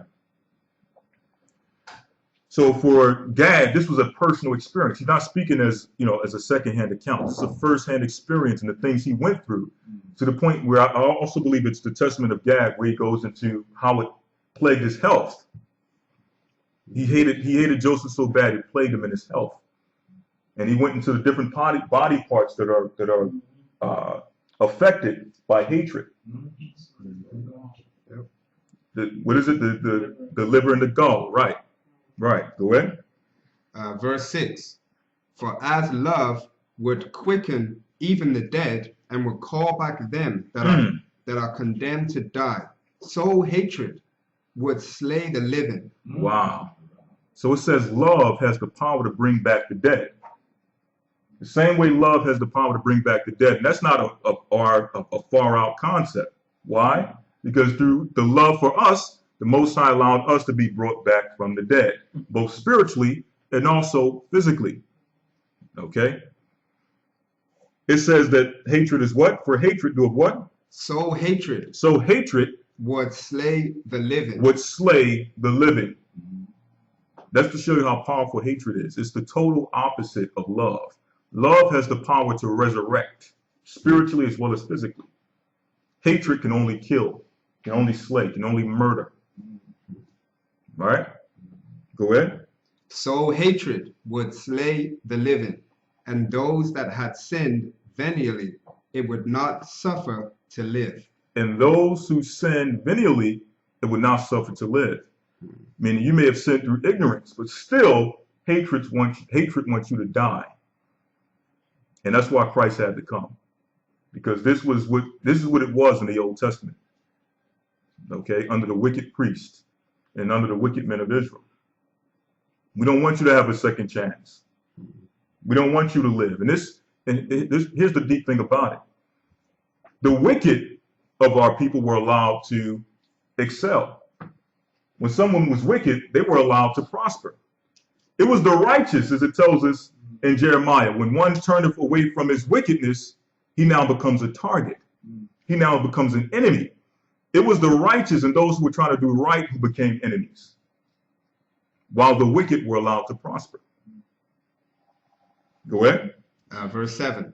So for Gad, this was a personal experience. He's not speaking as, as a secondhand account. It's a firsthand experience and the things he went through, to the point where I also believe it's the testament of Gad where he goes into how it plagued his health. He hated Joseph so bad it plagued him in his health. And he went into the different body parts that are affected by hatred. What is it? The liver and the gall, right? Right, go ahead. Verse 6. For as love would quicken even the dead and would call back them that are condemned to die, so hatred would slay the living. Wow. So it says love has the power to bring back the dead. The same way love has the power to bring back the dead. And that's not a far out concept. Why? Because through the love for us, the Most High allowed us to be brought back from the dead, both spiritually and also physically. Okay? It says that hatred is what? For hatred doeth what? So hatred So hatred would slay the living. would slay the living. That's to show you how powerful hatred is. It's the total opposite of love. Love has the power to resurrect, spiritually as well as physically. Hatred can only kill, can only slay, can only murder. All right? Go ahead. So hatred would slay the living, and those that had sinned venially, it would not suffer to live. And those who sin venially, it would not suffer to live. Meaning you may have sinned through ignorance, but still hatred wants you to die. And that's why Christ had to come. Because this is what it was in the Old Testament. Okay, under the wicked priests and under the wicked men of Israel. We don't want you to have a second chance. We don't want you to live. And here's the deep thing about it. The wicked of our people were allowed to excel. When someone was wicked, they were allowed to prosper. It was the righteous, as it tells us in Jeremiah, when one turneth away from his wickedness, he now becomes a target. He now becomes an enemy. It was the righteous and those who were trying to do right who became enemies, while the wicked were allowed to prosper. Go ahead. Verse 7.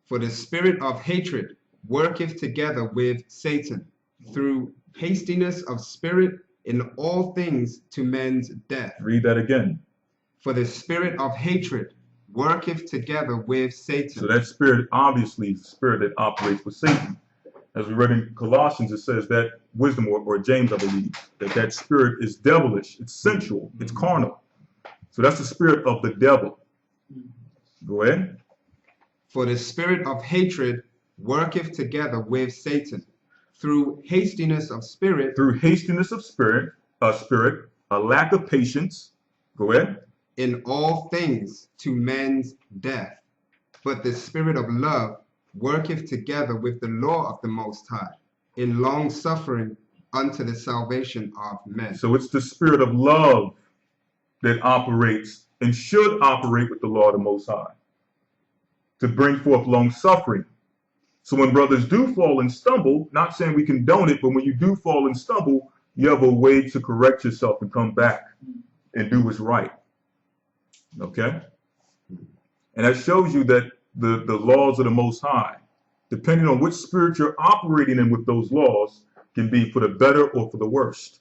For the spirit of hatred worketh together with Satan through hastiness of spirit in all things to men's death. Read that again. For the spirit of hatred worketh together with Satan. So that spirit, obviously, is the spirit that operates with Satan. As we read in Colossians, it says that wisdom, or James, I believe, that spirit is devilish, it's sensual, it's carnal. So that's the spirit of the devil. Go ahead. For the spirit of hatred worketh together with Satan through hastiness of spirit. Through hastiness of spirit, a lack of patience. Go ahead. In all things to men's death. But the spirit of love worketh together with the law of the Most High, in long suffering unto the salvation of men. So it's the spirit of love that operates and should operate with the law of the Most High to bring forth long suffering. So when brothers do fall and stumble, not saying we condone it, but when you do fall and stumble, you have a way to correct yourself and come back and do what's right. Okay? And that shows you that the laws of the Most High, depending on which spirit you're operating in with those laws, can be for the better or for the worst.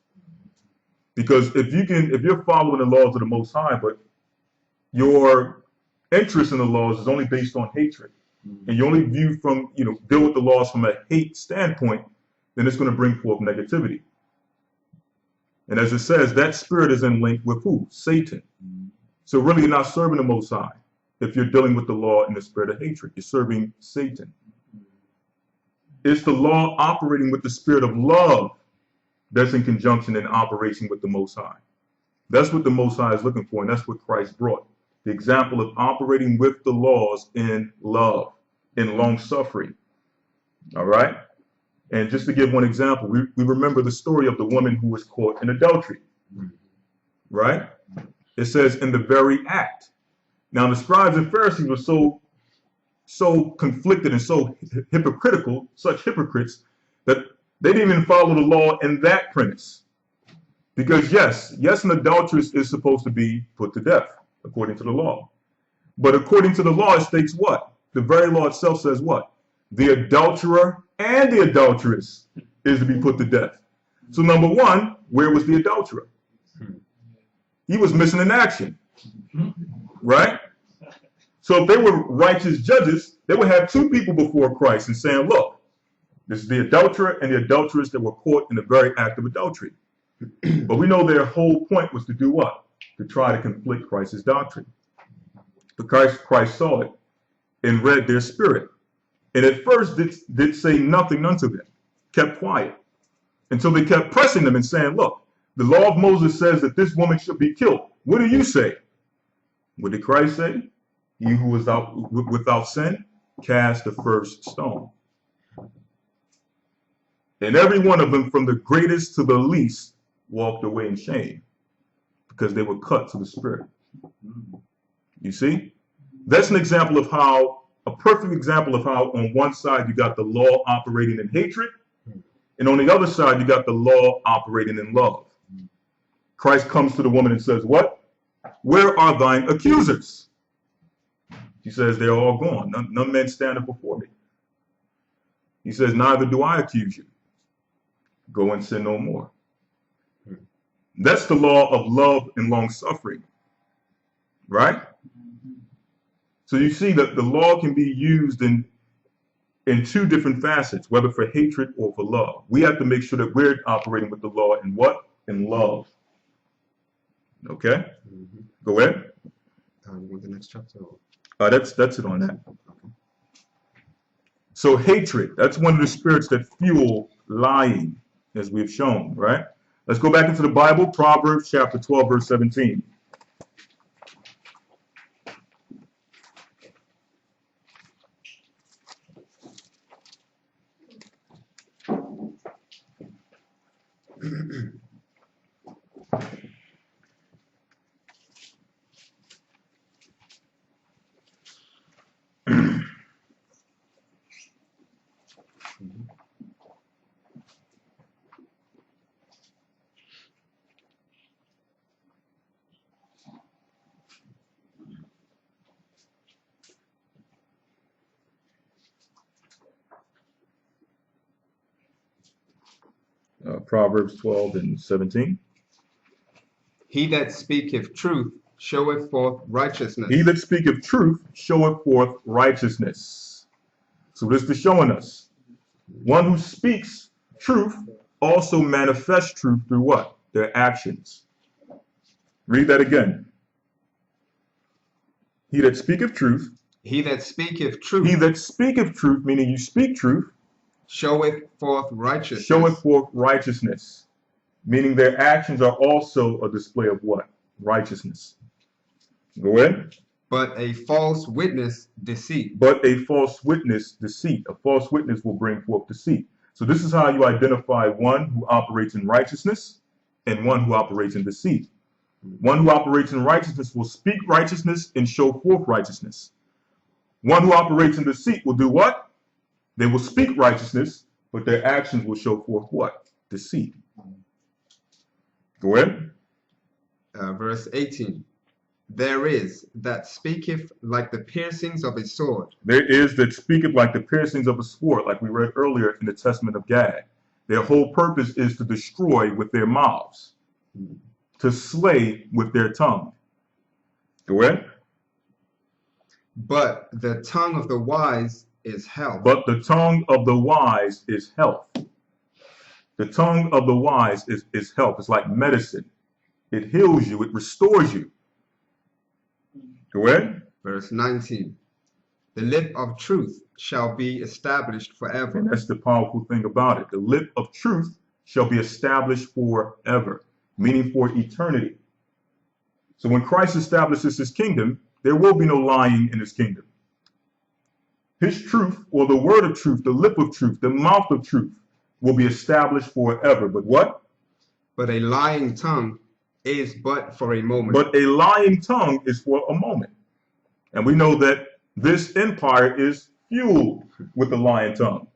Because if you're following the laws of the Most High, but your interest in the laws is only based on hatred, and you only deal with the laws from a hate standpoint, then it's going to bring forth negativity. And as it says, that spirit is in link with who? Satan. So really, you're not serving the Most High if you're dealing with the law in the spirit of hatred. You're serving Satan. It's the law operating with the spirit of love that's in conjunction and operation with the Most High. That's what the Most High is looking for, and that's what Christ brought. The example of operating with the laws in love, in long suffering. All right? And just to give one example, we remember the story of the woman who was caught in adultery. Right? It says, in the very act. Now, the scribes and Pharisees were so conflicted and so hypocritical, such hypocrites, that they didn't even follow the law in that premise. Because yes, an adulteress is supposed to be put to death, according to the law. But according to the law, it states what? The very law itself says what? The adulterer and the adulteress is to be put to death. So number one, where was the adulterer? He was missing in action, right? So if they were righteous judges, they would have two people before Christ and saying, look, this is the adulterer and the adulteress that were caught in the very act of adultery. But we know their whole point was to do what? To try to conflict Christ's doctrine. But Christ saw it and read their spirit. And at first did say nothing unto them, kept quiet, until they kept pressing them and saying, look, The law of Moses says that this woman should be killed. What do you say? What did Christ say? He who was without sin, cast the first stone. And every one of them, from the greatest to the least, walked away in shame because they were cut to the spirit. You see? That's an example of how, a perfect example of how on one side you got the law operating in hatred, and on the other side you got the law operating in love. Christ comes to the woman and says, what? Where are thine accusers? She says, they're all gone. None man standeth before me. He says, neither do I accuse you. Go and sin no more. That's the law of love and long suffering. Right? So you see that the law can be used in two different facets, whether for hatred or for love. We have to make sure that we're operating with the law in what? In love. Okay? Go ahead. You want the next chapter? That's it on that. So hatred, that's one of the spirits that fuel lying, as we've shown, right? Let's go back into the Bible, Proverbs chapter 12, verse 17. Proverbs 12 and 17. He that speaketh truth showeth forth righteousness. He that speaketh truth showeth forth righteousness. So this is showing us. One who speaks truth also manifests truth through what? Their actions. Read that again. He that speaketh truth. He that speaketh truth. He that speaketh truth, meaning you speak truth. Showeth forth righteousness. Showeth forth righteousness. Meaning their actions are also a display of what? Righteousness. Go ahead. But a false witness, deceit. But a false witness, deceit. A false witness will bring forth deceit. So this is how you identify one who operates in righteousness and one who operates in deceit. One who operates in righteousness will speak righteousness and show forth righteousness. One who operates in deceit will do what? They will speak righteousness, but their actions will show forth what? Deceit. Go ahead. Verse 18. There is that speaketh like the piercings of a sword. There is that speaketh like the piercings of a sword, like we read earlier in the Testament of Gad. Their whole purpose is to destroy with their mouths, to slay with their tongue. Go ahead. But the tongue of the wise is health. But the tongue of the wise is health. The tongue of the wise is health. It's like medicine. It heals you. It restores you. Go ahead. Verse 19. The lip of truth shall be established forever. And that's the powerful thing about it. The lip of truth shall be established forever, meaning for eternity. So when Christ establishes his kingdom, there will be no lying in his kingdom. His truth, or the word of truth, the lip of truth, the mouth of truth, will be established forever. But what? But a lying tongue is but for a moment. But a lying tongue is for a moment. And we know that this empire is fueled with the lying tongue.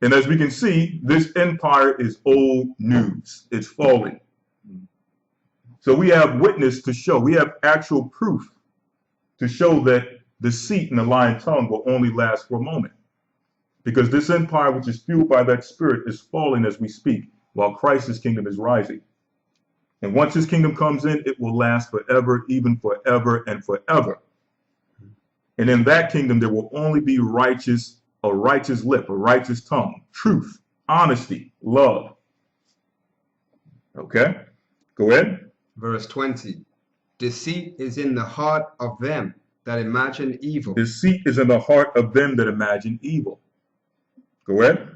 And as we can see, this empire is old news. It's falling. So we have witness to show, we have actual proof to show that deceit in the lying tongue will only last for a moment. Because this empire, which is fueled by that spirit, is falling as we speak, while Christ's kingdom is rising. And once his kingdom comes in, it will last forever, even forever and forever. And in that kingdom, there will only be righteous, a righteous lip, a righteous tongue, truth, honesty, love. Okay, go ahead. Verse 20. Deceit is in the heart of them that imagine evil. Deceit is in the heart of them that imagine evil. Go ahead.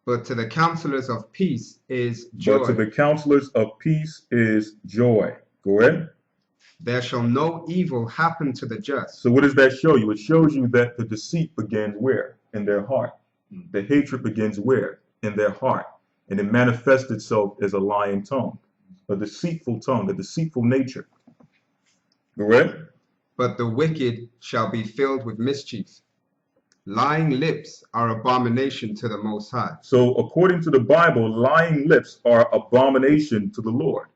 But to the counselors of peace is joy. But to the counselors of peace is joy. Go ahead. There shall no evil happen to the just. So what does that show you? It shows you that the deceit begins where? In their heart. The hatred begins where? In their heart. And it manifests itself as a lying tongue, a deceitful nature. Go ahead. But the wicked shall be filled with mischief. Lying lips are abomination to the Most High. So according to the Bible, lying lips are abomination to the Lord.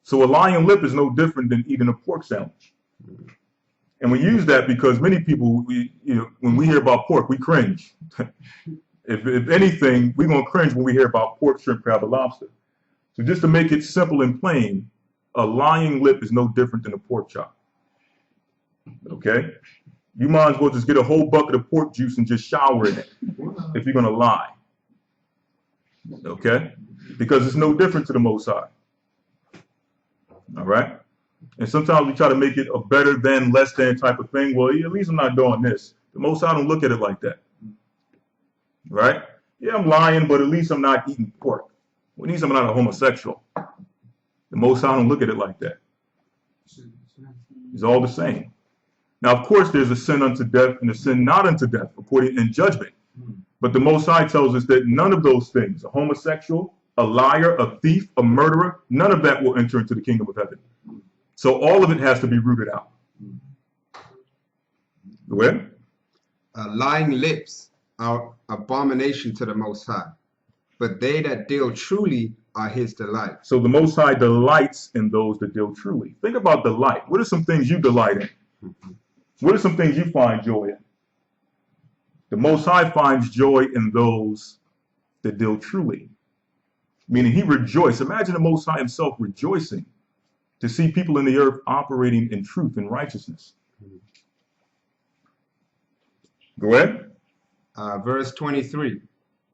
So a lying lip is no different than eating a pork sandwich. And we use that because many people, when we hear about pork, we cringe. if anything, we're going to cringe when we hear about pork, shrimp, crab, or lobster. So just to make it simple and plain, a lying lip is no different than a pork chop. Okay? You might as well just get a whole bucket of pork juice and just shower in it if you're going to lie. Okay? Because it's no different to the Most High. All right? And sometimes we try to make it a better than, less than type of thing. Well, at least I'm not doing this. The Most High don't look at it like that. Right? Yeah, I'm lying, but at least I'm not eating pork. Well, at least I'm not a homosexual. The Most High don't look at it like that. It's all the same. Now, of course, there's a sin unto death and a sin not unto death, according in judgment. But the Most High tells us that none of those things, a homosexual, a liar, a thief, a murderer, none of that will enter into the kingdom of heaven. So all of it has to be rooted out. Go ahead. Lying lips are abomination to the Most High, but they that deal truly are his delight. So the Most High delights in those that deal truly. Think about delight. What are some things you delight in? What are some things you find joy in? The Most High finds joy in those that deal truly. Meaning he rejoiced. Imagine the Most High himself rejoicing to see people in the earth operating in truth and righteousness. Go ahead. Verse 23.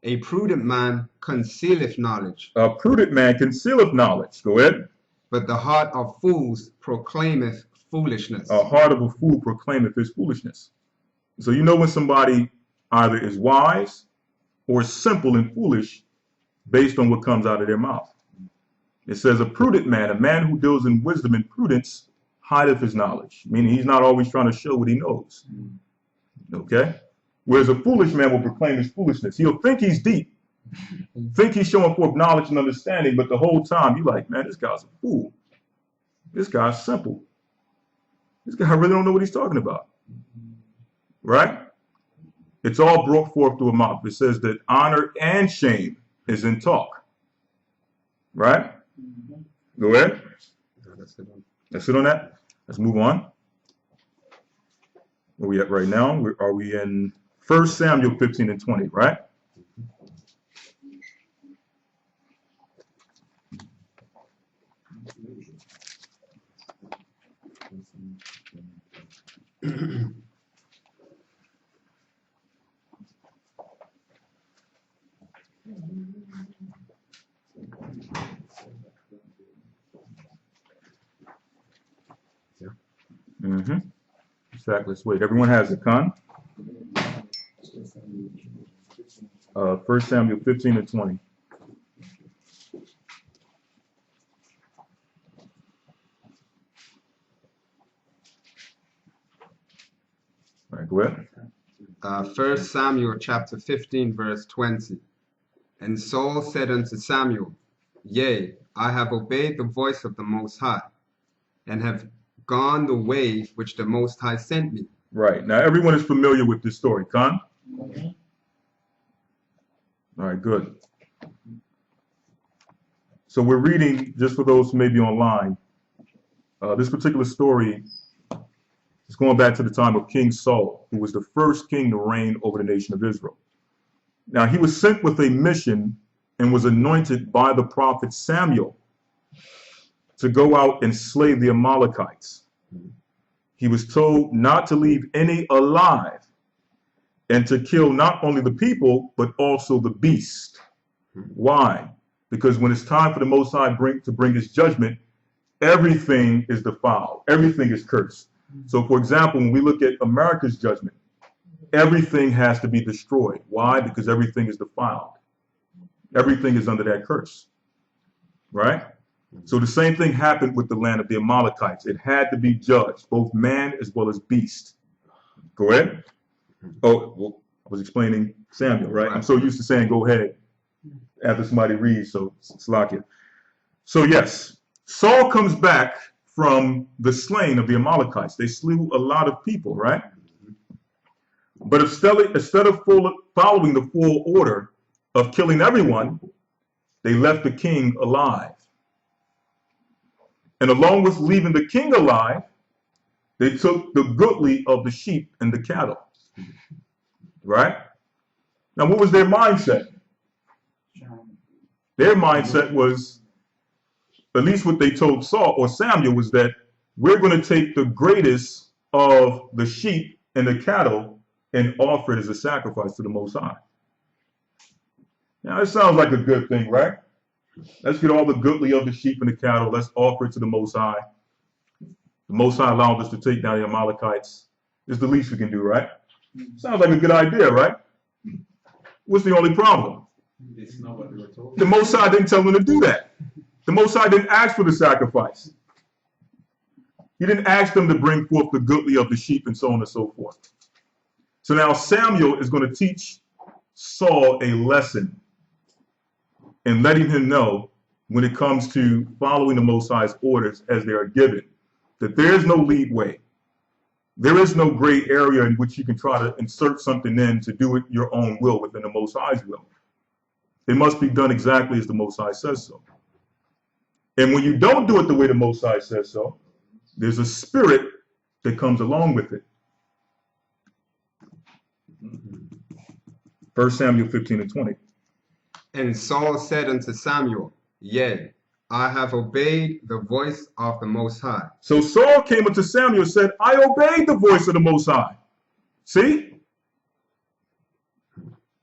A prudent man concealeth knowledge. A prudent man concealeth knowledge. Go ahead. But the heart of fools proclaimeth foolishness. A heart of a fool proclaimeth his foolishness. So you know when somebody either is wise or simple and foolish based on what comes out of their mouth. It says a prudent man, a man who deals in wisdom and prudence, hideth his knowledge. Meaning he's not always trying to show what he knows. Okay? Whereas a foolish man will proclaim his foolishness. He'll think he's deep, think he's showing forth knowledge and understanding, but the whole time you're like, man, this guy's a fool. This guy's simple. This guy really don't know what he's talking about. Right? It's all brought forth through a mouth. It says that honor and shame is in talk. Right? Go ahead. Let's sit on that. Let's move on. Where are we at right now? Are we in 1 Samuel 15 and 20, right? Exactly. Let's wait. Everyone has a con? 1 Samuel 15 and 20. All right, go ahead. 1 Samuel chapter 15, verse 20. And Saul said unto Samuel, Yea, I have obeyed the voice of the Most High, and have gone the way which the Most High sent me. Right. Now, everyone is familiar with this story. Con? All right, good. So we're reading, just for those who may be online, this particular story is going back to the time of King Saul, who was the first king to reign over the nation of Israel. Now, he was sent with a mission and was anointed by the prophet Samuel to go out and slay the Amalekites. He was told not to leave any alive and to kill not only the people, but also the beast. Why? Because when it's time for the Most High to bring his judgment, everything is defiled. Everything is cursed. So, for example, when we look at America's judgment, everything has to be destroyed. Why? Because everything is defiled. Everything is under that curse, right? So the same thing happened with the land of the Amalekites. It had to be judged, both man as well as beast. Go ahead. Oh, well, I was explaining Samuel, right? I'm so used to saying go ahead after somebody reads, so it's Lawya. So yes, Saul comes back from the slaying of the Amalekites. They slew a lot of people, right? But instead of following the full order of killing everyone, they left the king alive. And along with leaving the king alive, they took the goodly of the sheep and the cattle. Right? Now, what was their mindset? Their mindset was, at least what they told Saul or Samuel, was that we're going to take the greatest of the sheep and the cattle and offer it as a sacrifice to the Most High. Now, it sounds like a good thing, right? Let's get all the goodly of the sheep and the cattle. Let's offer it to the Most High. The Most High allowed us to take down the Amalekites. It's the least we can do, right? Sounds like a good idea, right? What's the only problem? It's not what they were told. The Most High didn't tell them to do that. The Most High didn't ask for the sacrifice. He didn't ask them to bring forth the goodly of the sheep and so on and so forth. So now Samuel is going to teach Saul a lesson and letting him know when it comes to following the Most High's orders as they are given, that there is no lead way. There is no gray area in which you can try to insert something in to do it your own will within the Most High's will. It must be done exactly as the Most High says so. And when you don't do it the way the Most High says so, there's a spirit that comes along with it. 1 Samuel 15:20. And Saul said unto Samuel, Yea, I have obeyed the voice of the Most High. So Saul came unto Samuel and said, I obeyed the voice of the Most High. See?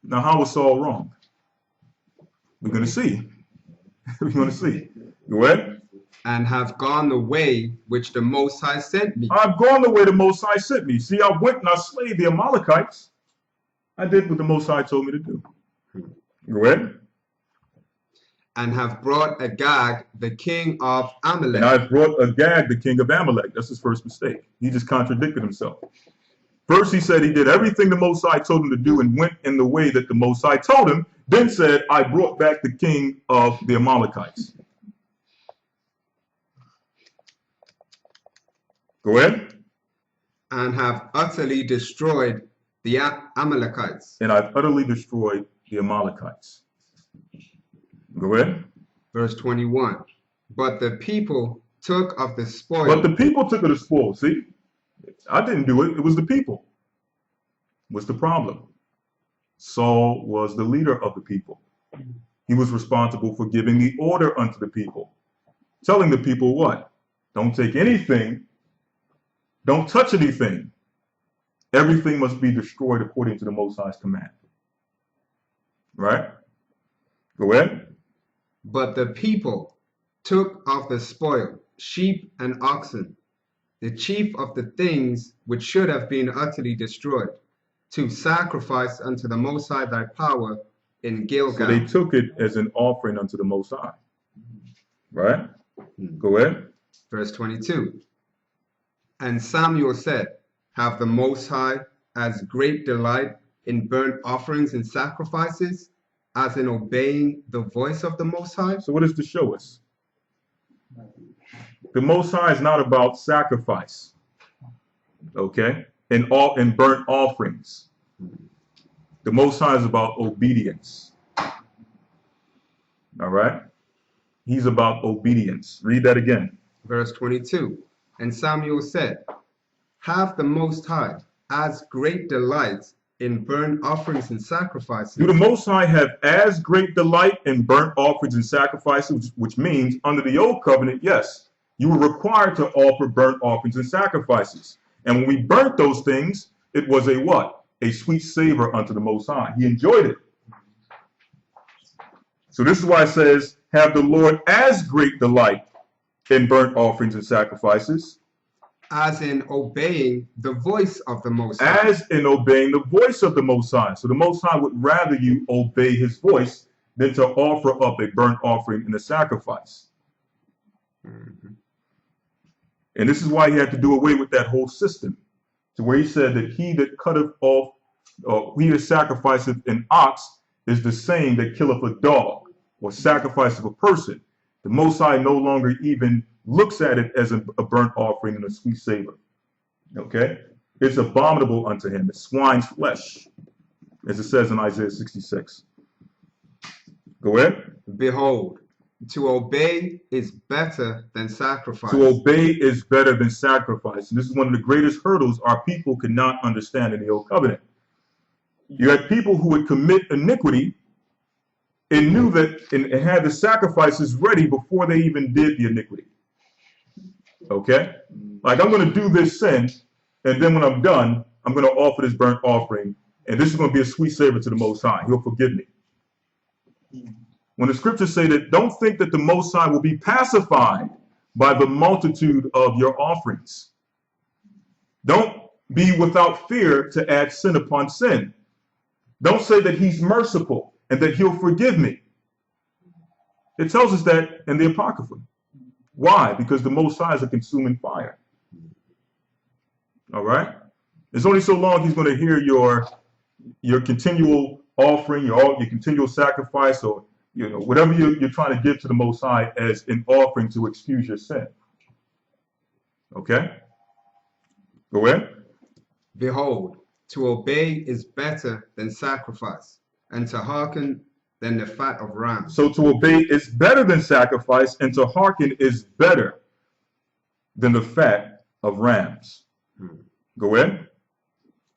Now, how was Saul wrong? We're going to see. We're going to see. Go ahead. And have gone the way which the Most High sent me. I've gone the way the Most High sent me. See, I went and I slayed the Amalekites. I did what the Most High told me to do. Go ahead. And have brought Agag, the king of Amalek. And I've brought Agag, the king of Amalek. That's his first mistake. He just contradicted himself. First, he said he did everything the Most High told him to do and went in the way that the Most High told him. Then said, I brought back the king of the Amalekites. Go ahead. And have utterly destroyed the Amalekites. And I've utterly destroyed the Amalekites. Go ahead. Verse 21. But the people took of the spoil. But the people took of the spoil. See, I didn't do it. It was the people. What's the problem? Saul was the leader of the people. He was responsible for giving the order unto the people. Telling the people what? Don't take anything. Don't touch anything. Everything must be destroyed according to the Most High's command. Right? Go ahead. But the people took of the spoil, sheep and oxen, the chief of the things which should have been utterly destroyed, to sacrifice unto the Most High thy power in Gilgal. So they took it as an offering unto the Most High. Right? Go ahead. Verse 22. And Samuel said, Have the Most High as great delight in burnt offerings and sacrifices as in obeying the voice of the Most High? So what does this show us? The Most High is not about sacrifice, okay, and burnt offerings. The Most High is about obedience. All right? He's about obedience. Read that again. Verse 22. And Samuel said, Have the Most High as great delight in burnt offerings and sacrifices. Do the Most High have as great delight in burnt offerings and sacrifices, which means under the old covenant, yes, you were required to offer burnt offerings and sacrifices. And when we burnt those things, it was a what? A sweet savor unto the Most High. He enjoyed it. So this is why it says, have the Lord as great delight in burnt offerings and sacrifices. As in obeying the voice of the Most High. As in obeying the voice of the Most High. So the Most High would rather you obey his voice than to offer up a burnt offering and a sacrifice. Mhm. And this is why he had to do away with that whole system, to where he said that he that cutteth off, he that sacrificeth an ox is the same that killeth a dog, or sacrificeth a person. The Most High no longer even looks at it as a burnt offering and a sweet savor. Okay? It's abominable unto him. It's swine's flesh, as it says in Isaiah 66. Go ahead. Behold, to obey is better than sacrifice. To obey is better than sacrifice. And this is one of the greatest hurdles our people could not understand in the Old Covenant. You had people who would commit iniquity and knew that and had the sacrifices ready before they even did the iniquity. Okay? Like, I'm going to do this sin, and then when I'm done, I'm going to offer this burnt offering, and this is going to be a sweet savor to the Most High. He'll forgive me. When the scriptures say that, don't think that the Most High will be pacified by the multitude of your offerings. Don't be without fear to add sin upon sin. Don't say that he's merciful and that he'll forgive me. It tells us that in the Apocrypha. Why? Because the Most High is a consuming fire. All right? It's only so long he's going to hear your continual offering, your continual sacrifice, or whatever you're trying to give to the Most High as an offering to excuse your sin. Okay? Go ahead. Behold, to obey is better than sacrifice, and to hearken than the fat of rams. So to obey is better than sacrifice, and to hearken is better than the fat of rams. Go ahead.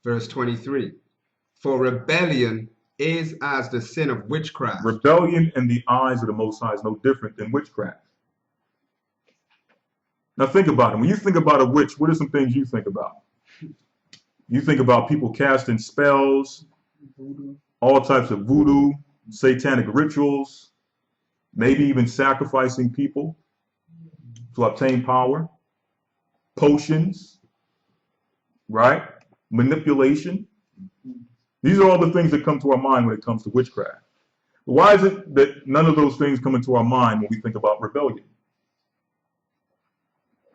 Verse 23. For rebellion is as the sin of witchcraft. Rebellion in the eyes of the Most High is no different than witchcraft. Now think about it. When you think about a witch, what are some things you think about? You think about people casting spells, all types of voodoo, satanic rituals, maybe even sacrificing people to obtain power, potions, right? Manipulation. These are all the things that come to our mind when it comes to witchcraft. But why is it that none of those things come into our mind when we think about rebellion?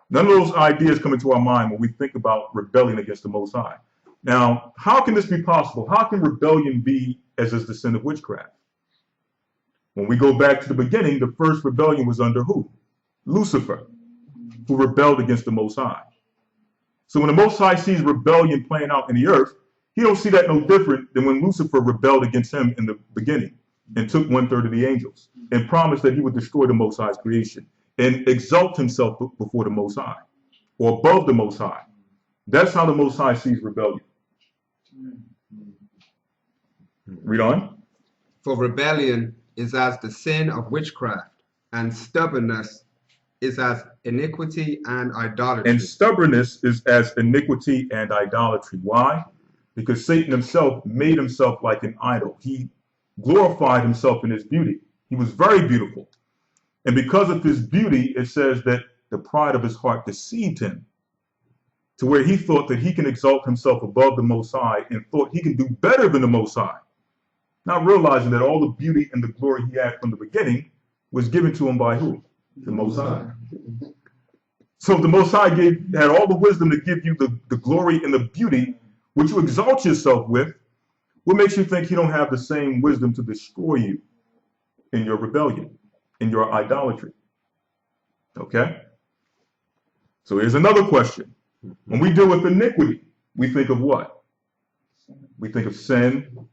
None of those ideas come into our mind when we think about rebellion against the Most High. Now, how can this be possible? How can rebellion be as is the sin of witchcraft? When we go back to the beginning, the first rebellion was under who? Lucifer, who rebelled against the Most High. So when the Most High sees rebellion playing out in the earth, he don't see that no different than when Lucifer rebelled against him in the beginning and took 1/3 of the angels and promised that he would destroy the Most High's creation and exalt himself before the Most High or above the Most High. That's how the Most High sees rebellion. Read on. For rebellion is as the sin of witchcraft, and stubbornness is as iniquity and idolatry. And stubbornness is as iniquity and idolatry. Why? Because Satan himself made himself like an idol. He glorified himself in his beauty. He was very beautiful. And because of his beauty, it says that the pride of his heart deceived him to where he thought that he can exalt himself above the Most High and thought he can do better than the Most High. Not realizing that all the beauty and the glory he had from the beginning was given to him by who? The Most High. So if the Most High had all the wisdom to give you the glory and the beauty, which you exalt yourself with, what makes you think he don't have the same wisdom to destroy you in your rebellion, in your idolatry? Okay? So here's another question. When we deal with iniquity, we think of what? We think of sin,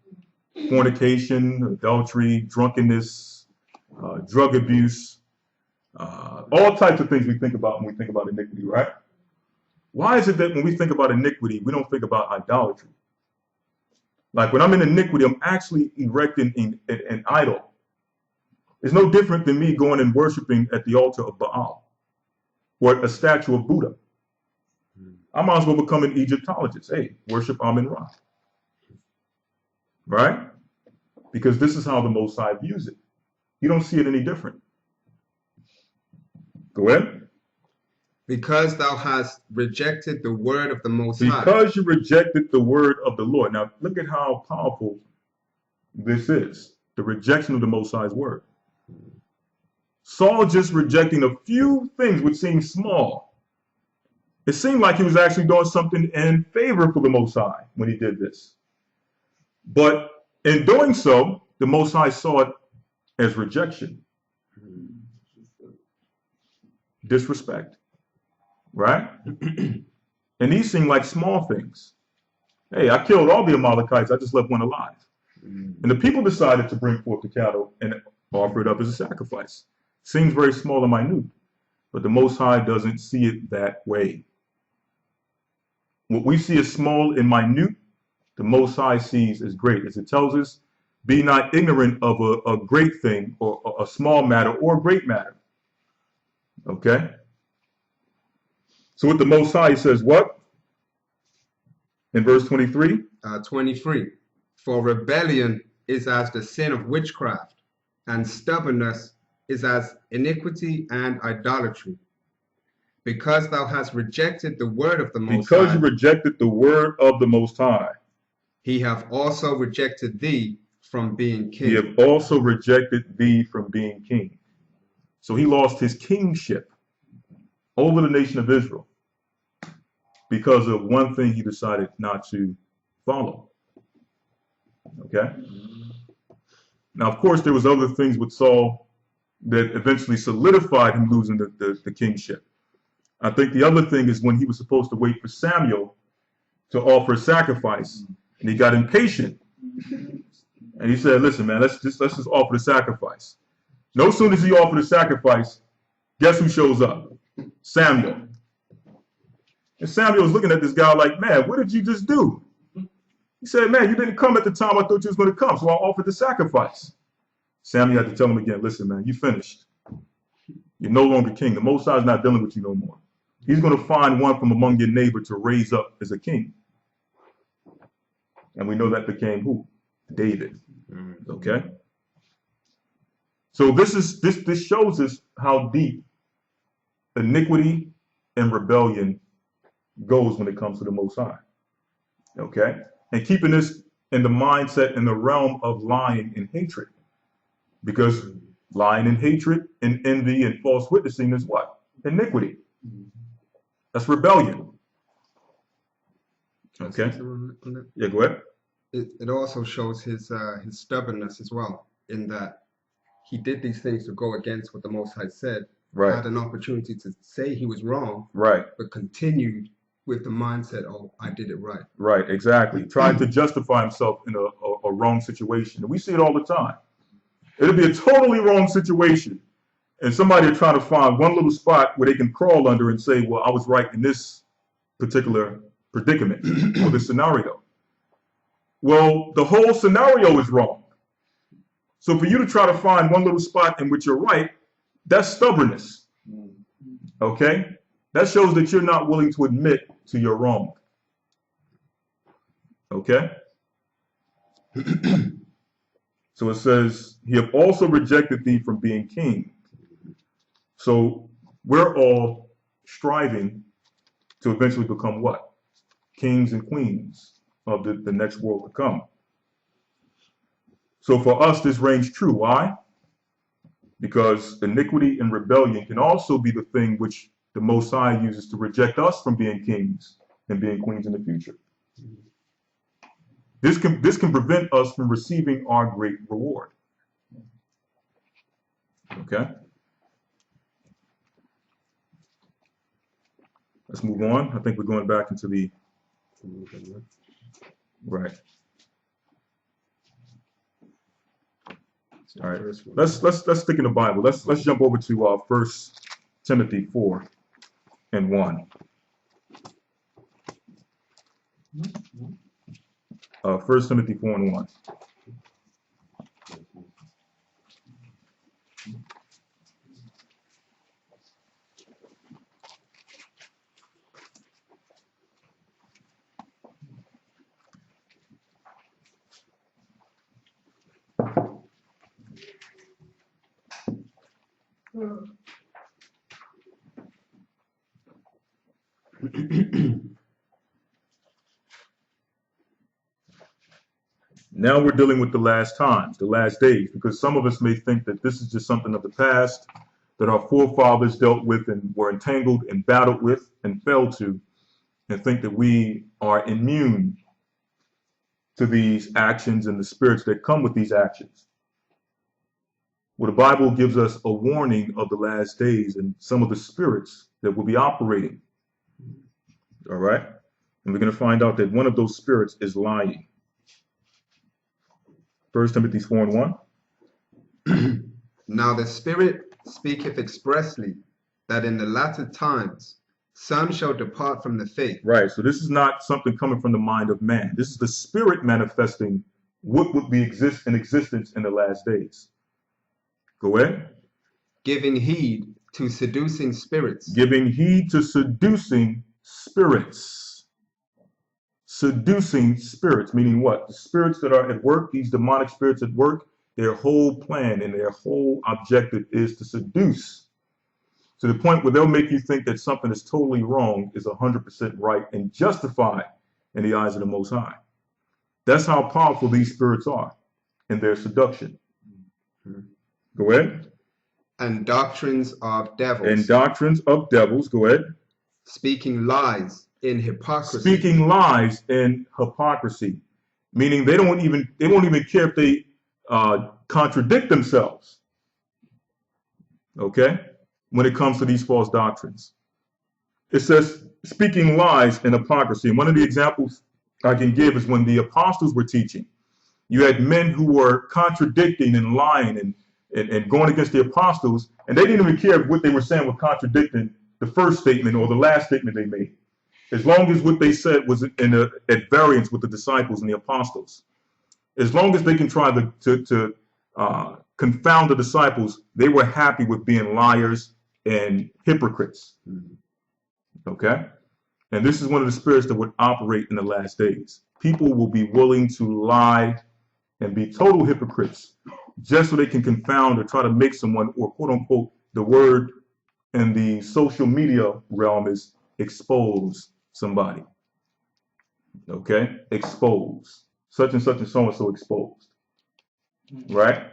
fornication, adultery, drunkenness, drug abuse, all types of things we think about when we think about iniquity, right? Why is it that when we think about iniquity, we don't think about idolatry? Like when I'm in iniquity, I'm actually erecting an idol. It's no different than me going and worshiping at the altar of Baal or a statue of Buddha. I might as well become an Egyptologist. Hey, worship Amun-Ra. Right? Because this is how the Most High views it. You don't see it any different. Go ahead. Because thou hast rejected the word of the Most High. Because you rejected the word of the Lord. Now, look at how powerful this is. The rejection of the Most High's word. Saul just rejecting a few things which seemed small. It seemed like he was actually doing something in favor for the Most High when he did this. But in doing so, the Most High saw it as rejection. Disrespect. Right? And these seem like small things. Hey, I killed all the Amalekites. I just left one alive. And the people decided to bring forth the cattle and offer it up as a sacrifice. Seems very small and minute, but the Most High doesn't see it that way. What we see as small and minute, the Most High sees as great. As it tells us, be not ignorant of a great thing or a small matter or a great matter. Okay? So with the Most High, he says what? In verse 23? 23. For rebellion is as the sin of witchcraft, and stubbornness is as iniquity and idolatry. Because thou hast rejected the word of the Most High. Because you rejected the word of the Most High. He hath also rejected thee from being king. He hath also rejected thee from being king. So he lost his kingship over the nation of Israel because of one thing he decided not to follow. Okay? Now, of course, there was other things with Saul that eventually solidified him losing the kingship. I think the other thing is when he was supposed to wait for Samuel to offer a sacrifice, and he got impatient, and he said, "Listen, man, let's just offer the sacrifice." No sooner as he offered the sacrifice, guess who shows up? Samuel. And Samuel was looking at this guy like, "Man, what did you just do?" He said, "Man, you didn't come at the time I thought you was going to come, so I offered the sacrifice." Samuel had to tell him again, "Listen, man, you finished. You're no longer king. The Most High is not dealing with you no more. He's going to find one from among your neighbor to raise up as a king." And we know that became who? David. Okay? So this shows us how deep iniquity and rebellion goes when it comes to the Most High. Okay? And keeping this in the mindset in the realm of lying and hatred. Because lying and hatred and envy and false witnessing is what? Iniquity. That's rebellion. Okay? Yeah, go ahead. It also shows his stubbornness as well, in that he did these things to go against what the Most High said. Right. Had an opportunity to say he was wrong, Right. but continued with the mindset, "Oh, I did it right." Right, exactly. Trying to justify himself in a wrong situation. And we see it all the time. It'll be a totally wrong situation, and somebody will try to find one little spot where they can crawl under and say, "Well, I was right in this particular predicament or this scenario." Well, the whole scenario is wrong. So for you to try to find one little spot in which you're right, that's stubbornness. Okay? That shows that you're not willing to admit to your wrong. Okay? So it says, "He have also rejected thee from being king." So we're all striving to eventually become what? Kings and queens of the next world to come. So for us, this reigns true. Why? Because iniquity and rebellion can also be the thing which the Most High uses to reject us from being kings and being queens in the future. This can prevent us from receiving our great reward. Okay? Let's move on. I think we're going back into the right. All right. Let's stick in the Bible. Let's jump over to 1 Timothy 4:1. 1 Timothy 4:1. Now we're dealing with the last times, the last days, because some of us may think that this is just something of the past that our forefathers dealt with and were entangled and battled with and fell to, and think that we are immune to these actions and the spirits that come with these actions. Well, the Bible gives us a warning of the last days and some of the spirits that will be operating. All right? And we're going to find out that one of those spirits is lying. 1 Timothy 4:1. Now the Spirit speaketh expressly that in the latter times some shall depart from the faith. Right. So this is not something coming from the mind of man. This is the Spirit manifesting what would be in existence in the last days. Go ahead. Giving heed to seducing spirits. Giving heed to seducing spirits. Seducing spirits, meaning what? The spirits that are at work, these demonic spirits at work, their whole plan and their whole objective is to seduce, to the point where they'll make you think that something is totally wrong is 100% right and justified in the eyes of the Most High. That's how powerful these spirits are in their seduction. Go ahead. And doctrines of devils. And doctrines of devils. Go ahead. Speaking lies in hypocrisy. Speaking lies in hypocrisy, meaning they won't even care if they contradict themselves. Okay, when it comes to these false doctrines, it says speaking lies in hypocrisy. And one of the examples I can give is when the apostles were teaching. You had men who were contradicting and lying and going against the apostles, and they didn't even care if what they were saying was contradicting the first statement or the last statement they made, as long as what they said was at variance with the disciples and the apostles. As long as they can try to confound the disciples, they were happy with being liars and hypocrites. Okay? And this is one of the spirits that would operate in the last days. People will be willing to lie and be total hypocrites just so they can confound or try to make someone, or quote unquote, the word in the social media realm is expose somebody. Okay? Expose. Such and such and so and so exposed. Right?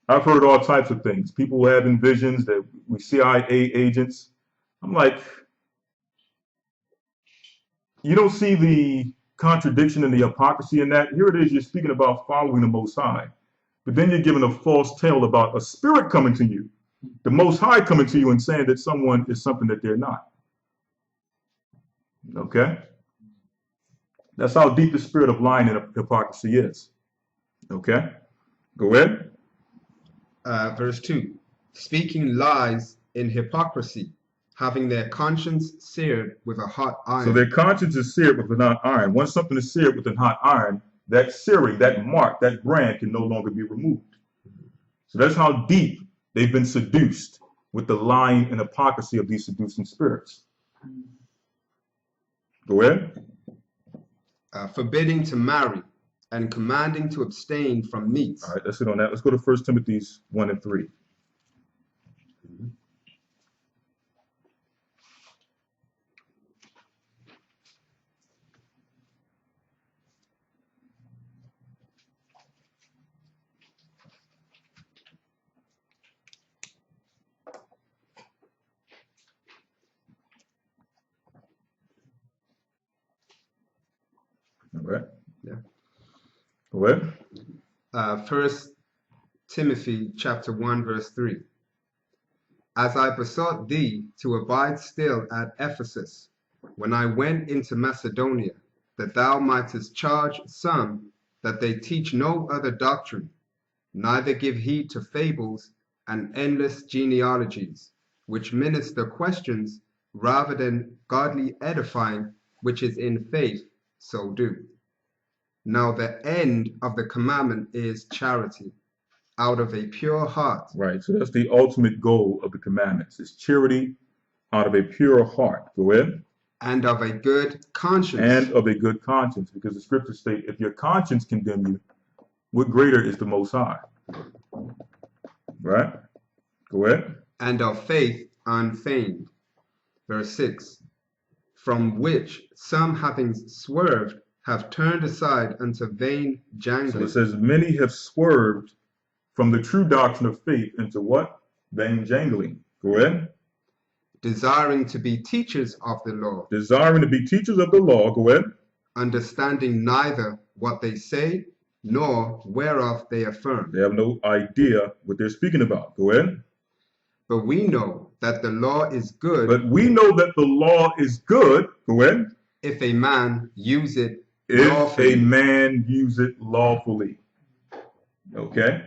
I've heard all types of things. People having visions that we CIA agents. I'm like, you don't see the contradiction and the hypocrisy in that? Here it is, you're speaking about following the Most High, but then you're giving a false tale about a spirit coming to you, the Most High coming to you and saying that someone is something that they're not. Okay? That's how deep the spirit of lying and hypocrisy is. Okay? Go ahead. Verse 2. Speaking lies in hypocrisy, having their conscience seared with a hot iron. So their conscience is seared with a hot iron. Once something is seared with a hot iron, that searing, that mark, that brand can no longer be removed. So that's how deep they've been seduced with the lying and hypocrisy of these seducing spirits. Go ahead. Forbidding to marry and commanding to abstain from meats. All right, let's hit on that. Let's go to 1 Timothy 1 and 3. All right. Yeah. Go ahead. 1 Timothy chapter 1 verse 3. As I besought thee to abide still at Ephesus, when I went into Macedonia, that thou mightest charge some that they teach no other doctrine, neither give heed to fables and endless genealogies, which minister questions rather than godly edifying, which is in faith, so do. Now the end of the commandment is charity, out of a pure heart. Right, so that's the ultimate goal of the commandments. It's charity out of a pure heart. Go ahead. And of a good conscience. And of a good conscience, because the scriptures state, if your conscience condemn you, what greater is the Most High? Right? Go ahead. And of faith unfeigned. Verse 6. From which some having swerved have turned aside unto vain So jangling. it says, many have swerved from the true doctrine of faith into what? Vain jangling. Go ahead. Desiring to be teachers of the law, Desiring to be teachers of the law. Go ahead. understanding neither what they say, nor whereof they affirm. They have no idea what they're speaking about. Go ahead. But we know that the law is good But we know that the law is good. Go ahead. if a man use it If lawfully. a man use it lawfully. Okay.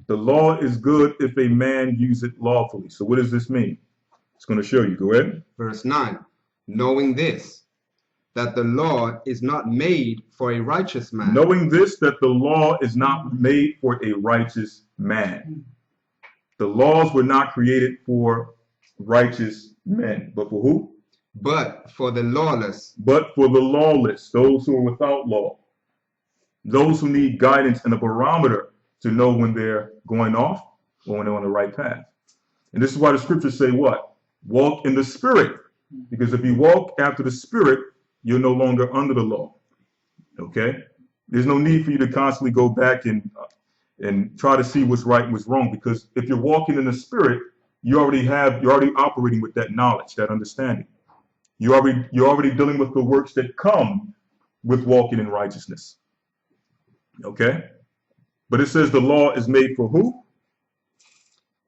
The law is good if a man use it lawfully. So what does this mean? It's going to show you. Go ahead. Verse 9, knowing this, that the law is not made for a righteous man, Knowing this, that the law is not made for a righteous man. The laws were not created for righteous men, but for who? but for the lawless, But for the lawless, those who are without law, those who need guidance and a barometer to know when they're going off or when they're on the right path. And this is why the scriptures say what? Walk in the spirit. Because if you walk after the spirit, you're no longer under the law. Okay? There's no need for you to constantly go back and try to see what's right and what's wrong, because if you're walking in the spirit, you're already operating with that knowledge, that understanding. You're already dealing with the works that come with walking in righteousness. Okay? But it says the law is made for who?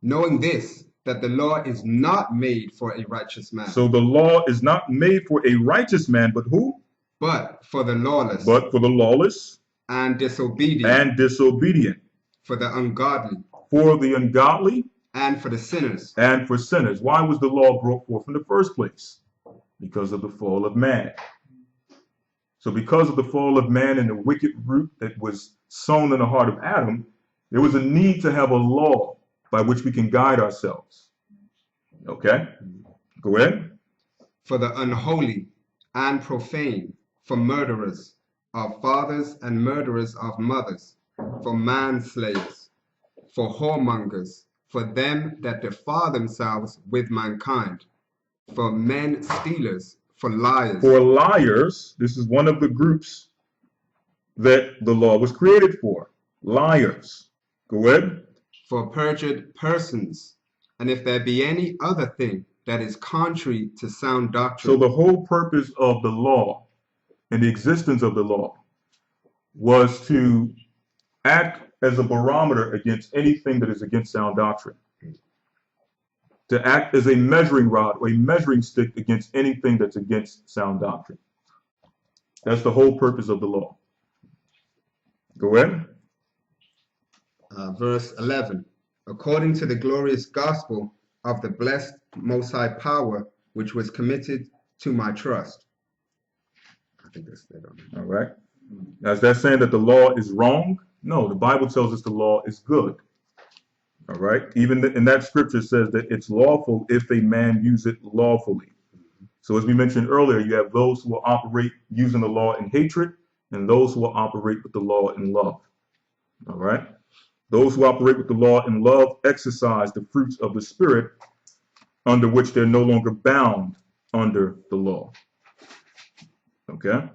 knowing this, that the law is not made for a righteous man, So the law is not made for a righteous man, but who? but for the lawless, But for the lawless and disobedient, and disobedient, for the ungodly, for the ungodly and for the sinners. and for sinners. Why was the law brought forth in the first place? Because of the fall of man. So because of the fall of man and the wicked root that was sown in the heart of Adam, there was a need to have a law by which we can guide ourselves. Okay? Go ahead. For the unholy and profane, for murderers of fathers and murderers of mothers, for manslayers, for whoremongers, for them that defile themselves with mankind, for men stealers, for liars, For liars, this is one of the groups that the law was created for. Liars. Go ahead. for perjured persons, and if there be any other thing that is contrary to sound So doctrine. the whole purpose of the law and the existence of the law was to act as a barometer against anything that is against sound doctrine. To act as a measuring rod or a measuring stick against anything that's against sound doctrine. That's the whole purpose of the law. Go ahead. Verse 11, according to the glorious gospel of the blessed Most High power, which was committed to my trust. I think that's that. All right. Now, is that saying that the law is wrong? No, the Bible tells us the law is good. All right. Even in that scripture says that it's lawful if a man use it lawfully. So as we mentioned earlier, you have those who will operate using the law in hatred and those who will operate with the law in love. All right. Those who operate with the law in love exercise the fruits of the Spirit, under which they're no longer bound under the law. Okay.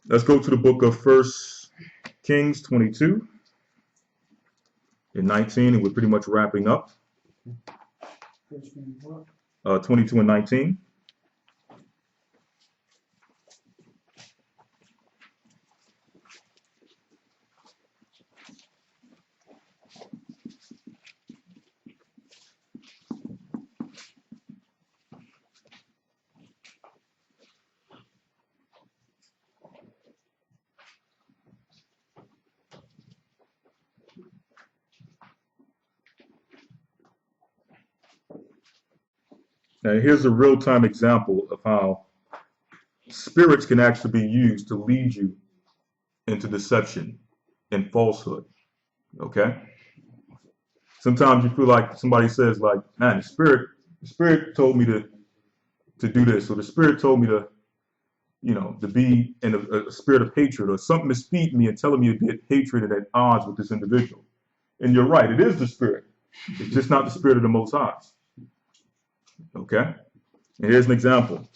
Let's go to the book of 1 Kings 22 and 19, and we're pretty much wrapping up. 22 and 19. Now, here's a real-time example of how spirits can actually be used to lead you into deception and falsehood. Okay? Sometimes you feel like somebody says, like, man, the spirit told me to do this, or the spirit told me to, to be in a spirit of hatred, or something is feeding me and telling me to be at hatred and at odds with this individual. And you're right, it is the spirit. It's just not the spirit of the Most High. Okay? And here's an example.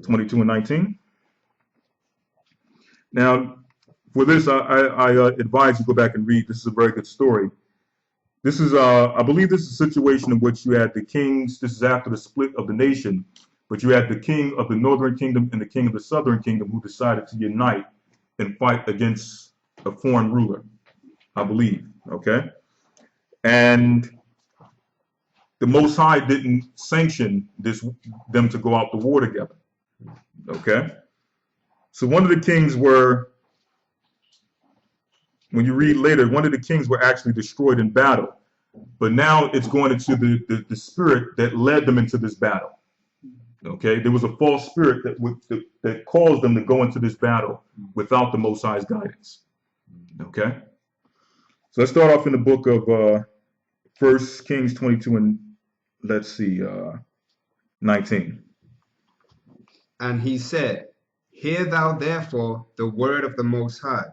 22 and 19. Now, for this, I advise you go back and read. This is a very good story. This is, I believe this is a situation in which you had the kings. This is after the split of the nation, but you had the king of the northern kingdom and the king of the southern kingdom who decided to unite and fight against a foreign ruler, I believe, okay? And the Most High didn't sanction them to go out to war together, okay? So one of the kings were, when you read later, one of the kings were actually destroyed in battle. But now it's going into the spirit that led them into this battle. Okay, there was a false spirit that caused them to go into this battle without the Most High's guidance. Okay, so let's start off in the book of 1 Kings 22 and let's see, 19. And he said, Hear thou therefore the word of the Most High.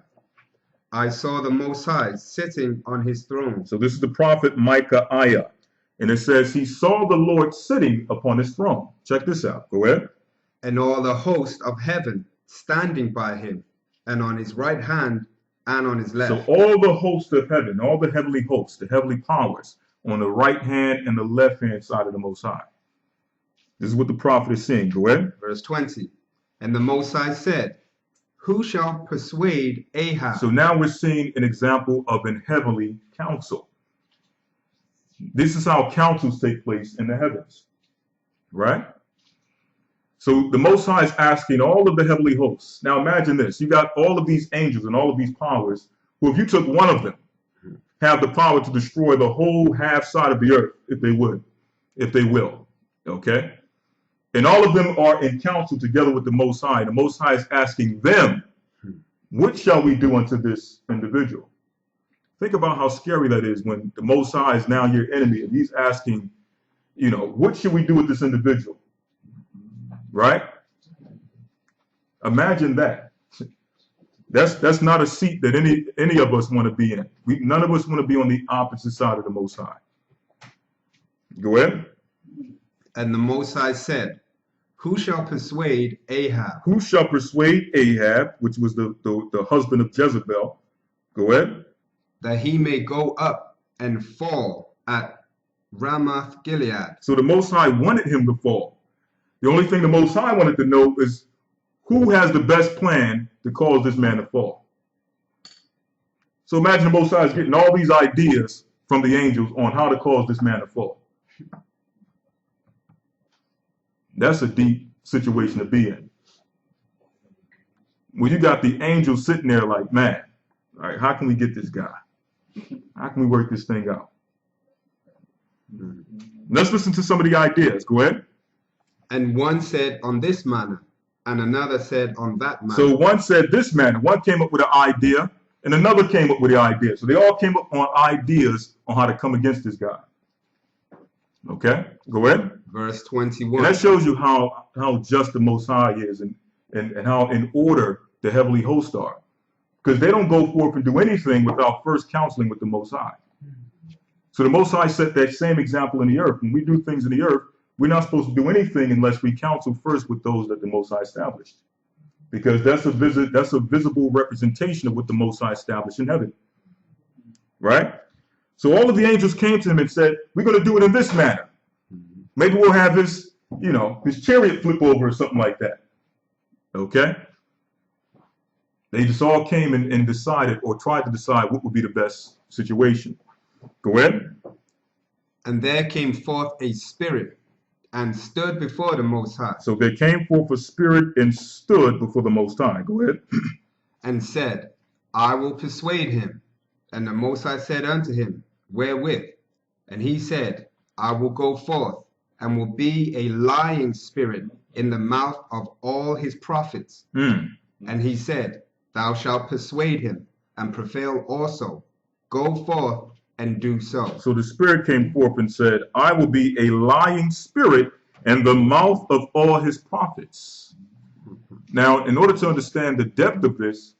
I saw the Most High sitting on his throne. So this is the prophet Micaiah. And it says he saw the Lord sitting upon his throne. Check this out. Go ahead. And all the host of heaven standing by him, and on his right hand and on his left. So all the hosts of heaven, all the heavenly hosts, the heavenly powers, on the right hand and the left hand side of the Most High. This is what the prophet is saying. Go ahead. Verse 20. And the Most High said, Who shall persuade Ahab? So now we're seeing an example of an heavenly council. This is how councils take place in the heavens, right? So the Most High is asking all of the heavenly hosts. Now imagine this. You got all of these angels and all of these powers who, if you took one of them, have the power to destroy the whole half side of the earth, if they will, okay? And all of them are in council together with the Most High. The Most High is asking them, what shall we do unto this individual? Think about how scary that is when the Most High is now your enemy and he's asking, you know, what should we do with this individual? Right? Imagine that. That's not a seat that any of us want to be in. None of us want to be on the opposite side of the Most High. Go ahead. And the Most High said, Who shall persuade Ahab? Who shall persuade Ahab, which was the husband of Jezebel? Go ahead. That he may go up and fall at Ramoth Gilead. So the Most High wanted him to fall. The only thing the Most High wanted to know is who has the best plan to cause this man to fall. So imagine the Most High is getting all these ideas from the angels on how to cause this man to fall. That's a deep situation to be in. Well, you got the angels sitting there like, man, all right, how can we get this guy? How can we work this thing out? Let's listen to some of the ideas. Go ahead. And one said on this manner, and another said on that manner. So one said this manner. One came up with an idea, and another came up with the idea. So they all came up on ideas on how to come against this guy. Okay, go ahead. Verse 21. And that shows you how just the Most High is and how in order the heavenly hosts are. Because they don't go forth and do anything without first counseling with the Most High. So the Most High set that same example in the earth. When we do things in the earth, we're not supposed to do anything unless we counsel first with those that the Most High established. Because that's a visible representation of what the Most High established in heaven. Right? So all of the angels came to him and said, we're going to do it in this manner. Maybe we'll have his chariot flip over or something like that. Okay? They just all came and decided or tried to decide what would be the best situation. Go ahead. And there came forth a spirit and stood before the Most High. So there came forth a spirit and stood before the Most High. Go ahead. And said, I will persuade him. And the Most High said unto him, Wherewith? And he said, I will go forth and will be a lying spirit in the mouth of all his prophets. And he said, Thou shalt persuade him and prevail also. Go forth and do so. So the spirit came forth and said, I will be a lying spirit in the mouth of all his prophets. Now, in order to understand the depth of this,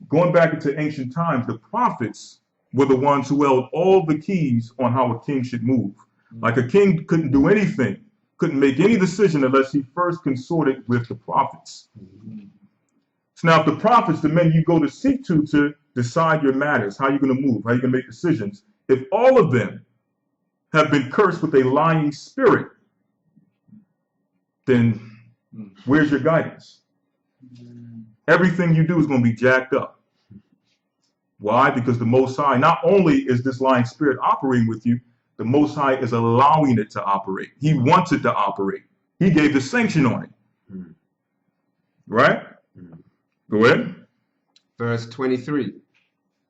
going back into ancient times, the prophets were the ones who held all the keys on how a king should move. Like a king couldn't do anything couldn't make any decision unless he first consorted with the prophets. So now if the prophets, the men you go to seek to decide your matters, how you're going to move, how you're going to make decisions, if all of them have been cursed with a lying spirit, then where's your guidance? Everything you do is going to be jacked up. Why? Because the Most High, not only is this lying spirit operating with you, the Most High is allowing it to operate. He wants it to operate. He gave the sanction on it. Right? Go ahead. Verse 23.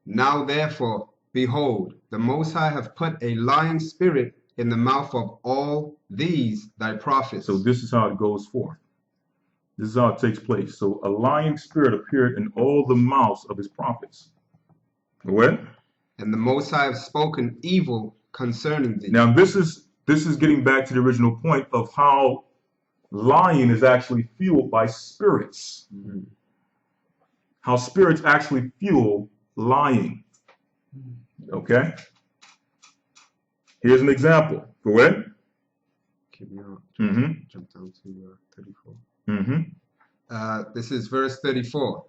Now therefore, behold, the Most High hath put a lying spirit in the mouth of all these thy prophets. So this is how it goes forth. This is how it takes place. So a lying spirit appeared in all the mouths of his prophets. Go ahead. And the Most High have spoken evil concerning thee. Now this is getting back to the original point of how lying is actually fueled by spirits. How spirits actually fuel lying. Okay? Here's an example. Go ahead. Keep me up. Mm-hmm. Jump down to 34. Mm-hmm. This is verse 34.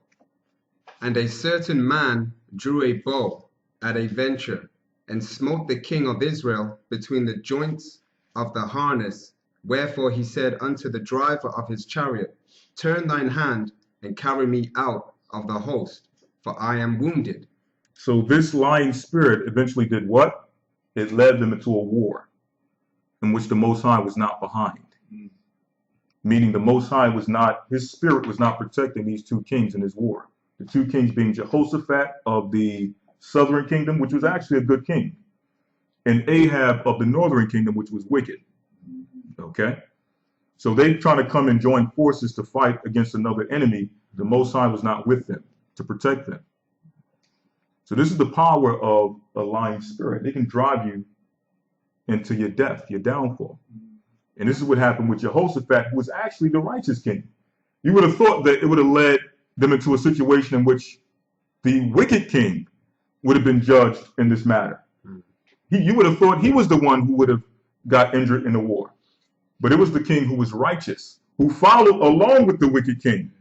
And a certain man drew a bow at a venture, and smote the king of Israel between the joints of the harness. Wherefore he said unto the driver of his chariot, Turn thine hand, and carry me out of the host, for I am wounded. So this lying spirit eventually did what? It led them into a war in which the Most High was not behind. Meaning the Most High was not, his spirit was not protecting these two kings in this war. The two kings being Jehoshaphat of the southern kingdom, which was actually a good king, and Ahab of the northern kingdom, which was wicked. Okay? So they trying to come and join forces to fight against another enemy. The Most High was not with them to protect them. So this is the power of a lying spirit. They can drive you into your death, your downfall. And this is what happened with Jehoshaphat, who was actually the righteous king. You would have thought that it would have led them into a situation in which the wicked king would have been judged in this matter. You would have thought he was the one who would have got injured in the war. But it was the king who was righteous, who followed along with the wicked king,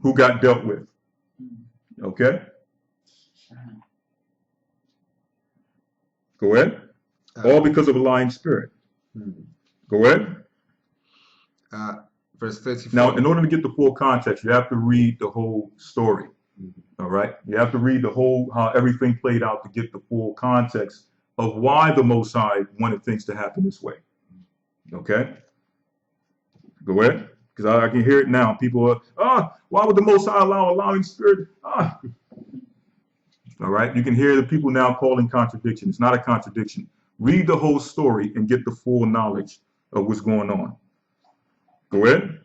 who got dealt with. Okay? Go ahead. All because of a lying spirit. Go ahead. Verse 34. Now, in order to get the full context, you have to read the whole story. All right? You have to read the whole, how everything played out to get the full context of why the Most High wanted things to happen this way. Okay? Go ahead. Because I can hear it now. People are, why would the Most High allow a lying spirit? All right? You can hear the people now calling contradiction. It's not a contradiction. Read the whole story and get the full knowledge of what's going on. Go ahead.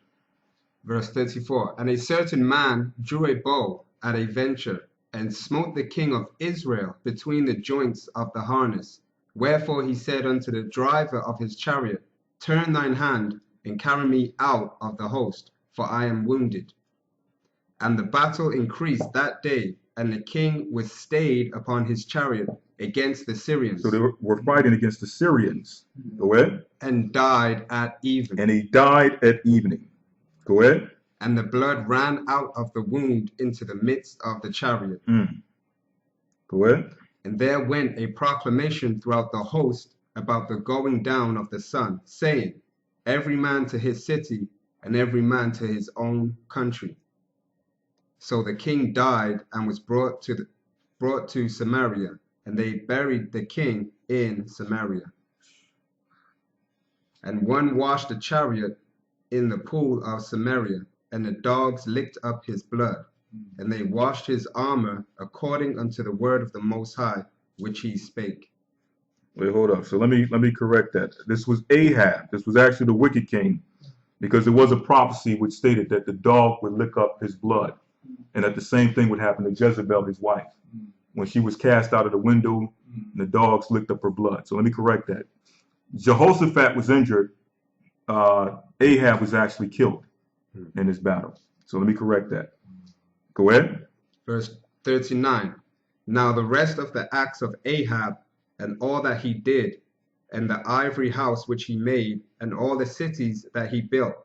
Verse 34. And a certain man drew a bow at a venture, and smote the king of Israel between the joints of the harness. Wherefore he said unto the driver of his chariot, Turn thine hand, and carry me out of the host, for I am wounded. And the battle increased that day, and the king was stayed upon his chariot against the Syrians. So they were fighting against the Syrians. Go ahead. And died at even. And he died at evening. Go ahead. And the blood ran out of the wound into the midst of the chariot. Go ahead. And there went a proclamation throughout the host about the going down of the sun, saying, Every man to his city, and every man to his own country. So the king died and was brought to Samaria, and they buried the king in Samaria. And one washed the chariot in the pool of Samaria, and the dogs licked up his blood, and they washed his armor according unto the word of the Most High, which he spake. Wait, hold up. So let me correct that. This was Ahab. This was actually the wicked king, because there was a prophecy which stated that the dog would lick up his blood, and that the same thing would happen to Jezebel, his wife, when she was cast out of the window, and the dogs licked up her blood. So let me correct that. Jehoshaphat was injured. Ahab was actually killed in this battle. So let me correct that. Go ahead. Verse 39. Now the rest of the acts of Ahab, and all that he did, and the ivory house which he made, and all the cities that he built,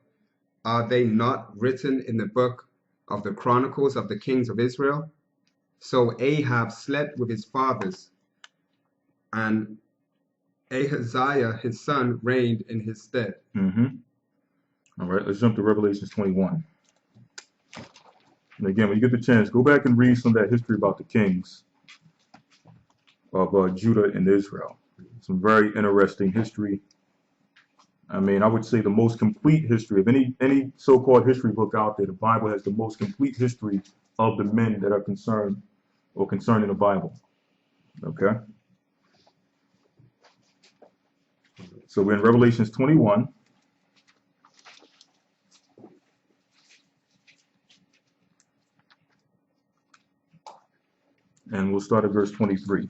are they not written in the book of the Chronicles of the kings of Israel? So Ahab slept with his fathers, and Ahaziah his son reigned in his stead. All right, let's jump to Revelation 21. And again, when you get the chance, go back and read some of that history about the kings of Judah and Israel. Some very interesting history. I mean, I would say the most complete history of any so-called history book out there. The Bible has the most complete history of the men that are concerned or concerned in the Bible. Okay? So we're in Revelations 21. And we'll start at verse 23.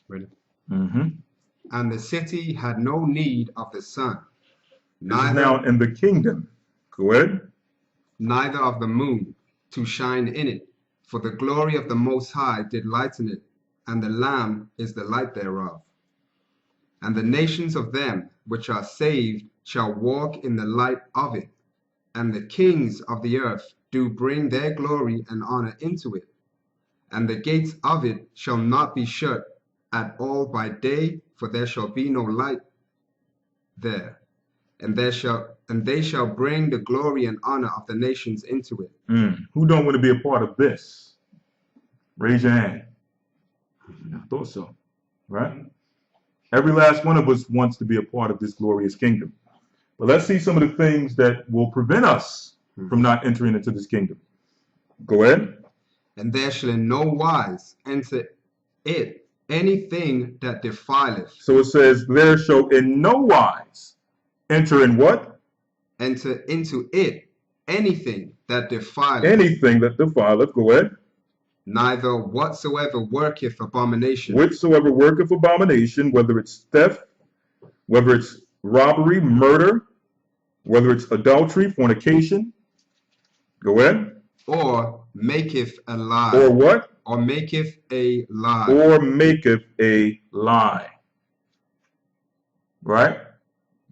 Ready? Mm-hmm. And the city had no need of the sun, This is now in the kingdom. Go ahead. neither of the moon, to shine in it, for the glory of the Most High did lighten it, and the Lamb is the light thereof. And the nations of them which are saved shall walk in the light of it, and the kings of the earth do bring their glory and honor into it. And the gates of it shall not be shut at all by day, for there shall be no light there. And they shall bring the glory and honor of the nations into it. Who don't want to be a part of this? Raise your hand. I thought so, right? Every last one of us wants to be a part of this glorious kingdom. But let's see some of the things that will prevent us from not entering into this kingdom. Go ahead. And there shall in no wise enter it anything that defileth. So it says, there shall in no wise enter in what? Enter into it anything that defileth. Anything that defileth. Go ahead. Neither whatsoever worketh abomination. Whatsoever worketh abomination, whether it's theft, whether it's robbery, murder, whether it's adultery, fornication. Go ahead. Or maketh a lie. Or what? Or maketh a lie. Or maketh a lie. Right?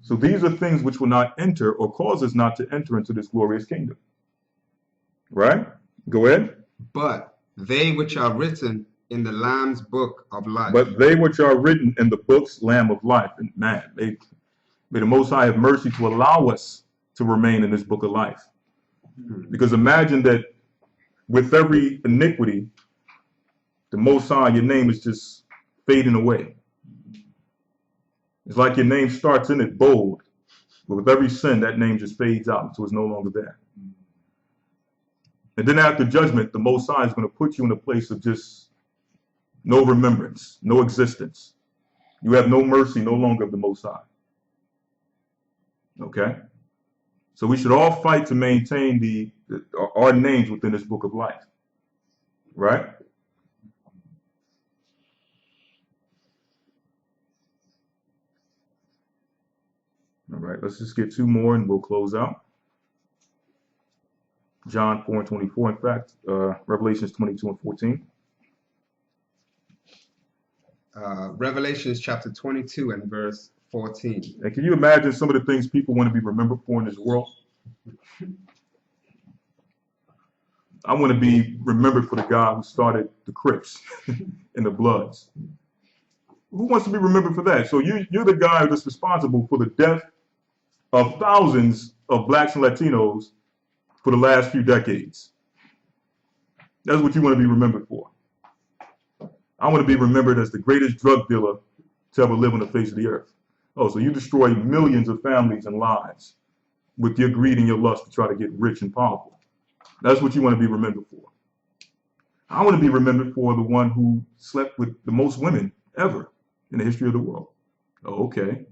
So these are things which will not enter or cause us not to enter into this glorious kingdom. Right? Go ahead. But they which are written in the Lamb's book of life. But they which are written in the book's Lamb of life. And man, may the Most High have mercy to allow us to remain in this book of life. Because imagine that with every iniquity, the Most High, your name is just fading away. It's like your name starts in it bold, but with every sin, that name just fades out until it's no longer there. And then after judgment, the Most High is going to put you in a place of just no remembrance, no existence. You have no mercy no longer of the Most High. Okay? So we should all fight to maintain our names within this book of life. Right? All right, let's just get two more and we'll close out. John 4:24, in fact, Revelations 22 and 14. Revelations chapter 22 and verse 14. And can you imagine some of the things people want to be remembered for in this world? I want to be remembered for the guy who started the Crips and the Bloods. Who wants to be remembered for that? So you're the guy that's responsible for the death of thousands of blacks and Latinos for the last few decades. That's what you want to be remembered for. I want to be remembered as the greatest drug dealer to ever live on the face of the earth. Oh, so you destroy millions of families and lives with your greed and your lust to try to get rich and powerful. That's what you want to be remembered for. I want to be remembered for the one who slept with the most women ever in the history of the world. Oh, okay.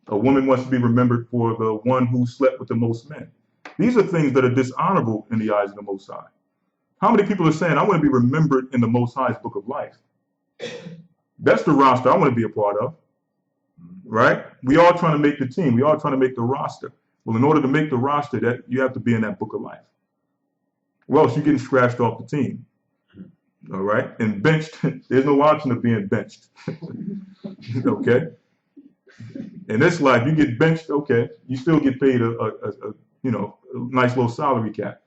A woman wants to be remembered for the one who slept with the most men. These are things that are dishonorable in the eyes of the Most High. How many people are saying, I want to be remembered in the Most High's book of life? That's the roster I want to be a part of. Right? We all trying to make the team. We all trying to make the roster. Well, in order to make the roster, that you have to be in that book of life. or else you're getting scratched off the team. All right? And benched, there's no option of being benched. Okay? In this life, you get benched, okay, you still get paid a nice little salary cap.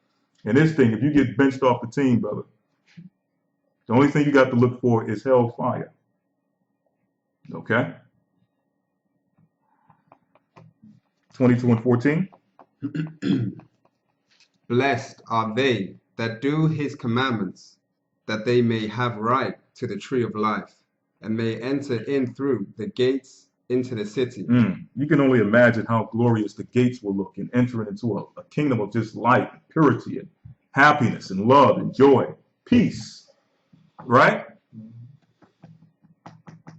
In this thing, if you get benched off the team, brother, the only thing you got to look for is hellfire. Okay? 22 and 14. Blessed are they that do his commandments, that they may have right to the tree of life, and may enter in through the gates into the city. You can only imagine how glorious the gates will look in entering into a kingdom of just light, and purity, and happiness, and love, and joy, peace. Right?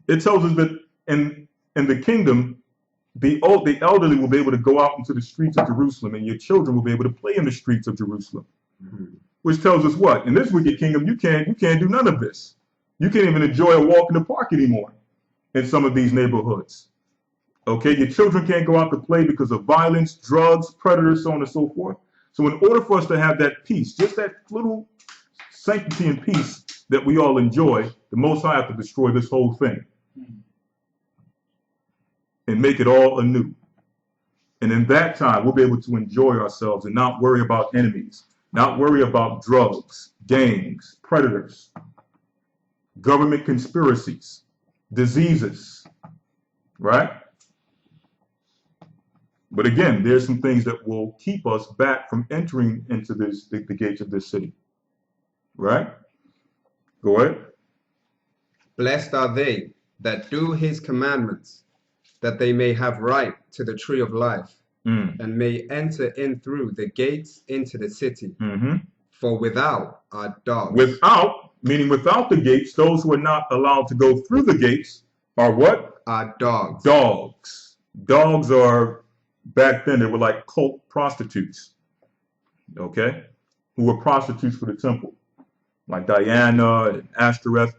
It tells us that in the kingdom, the elderly will be able to go out into the streets of Jerusalem, and your children will be able to play in the streets of Jerusalem. Which tells us what? In this wicked kingdom, you can't do none of this. You can't even enjoy a walk in the park anymore in some of these neighborhoods. Okay, your children can't go out to play because of violence, drugs, predators, so on and so forth. So in order for us to have that peace, just that little sanctity and peace that we all enjoy, the Most High have to destroy this whole thing and make it all anew. And in that time, we'll be able to enjoy ourselves and not worry about enemies, not worry about drugs, gangs, predators, government conspiracies, diseases, right? But again, there's some things that will keep us back from entering into the gates of this city, right? Go ahead. Blessed are they that do his commandments, that they may have right to the tree of life, and may enter in through the gates into the city. For without are dogs. Without, meaning without the gates, those who are not allowed to go through the gates are what? Are dogs. Dogs. Dogs are, back then, they were like cult prostitutes, okay? Who were prostitutes for the temple, like Diana and Ashtoreth.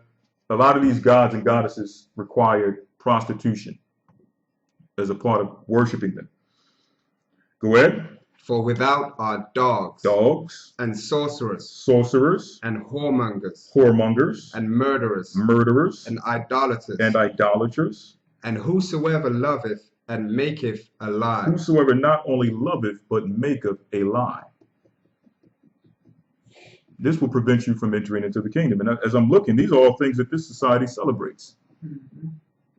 A lot of these gods and goddesses required prostitution as a part of worshiping them. Go ahead. For without are dogs. Dogs. And sorcerers. Sorcerers. And whoremongers. Whoremongers. And murderers. Murderers. And idolaters. And idolaters. And whosoever loveth and maketh a lie. Whosoever not only loveth, but maketh a lie. This will prevent you from entering into the kingdom. And as I'm looking, these are all things that this society celebrates.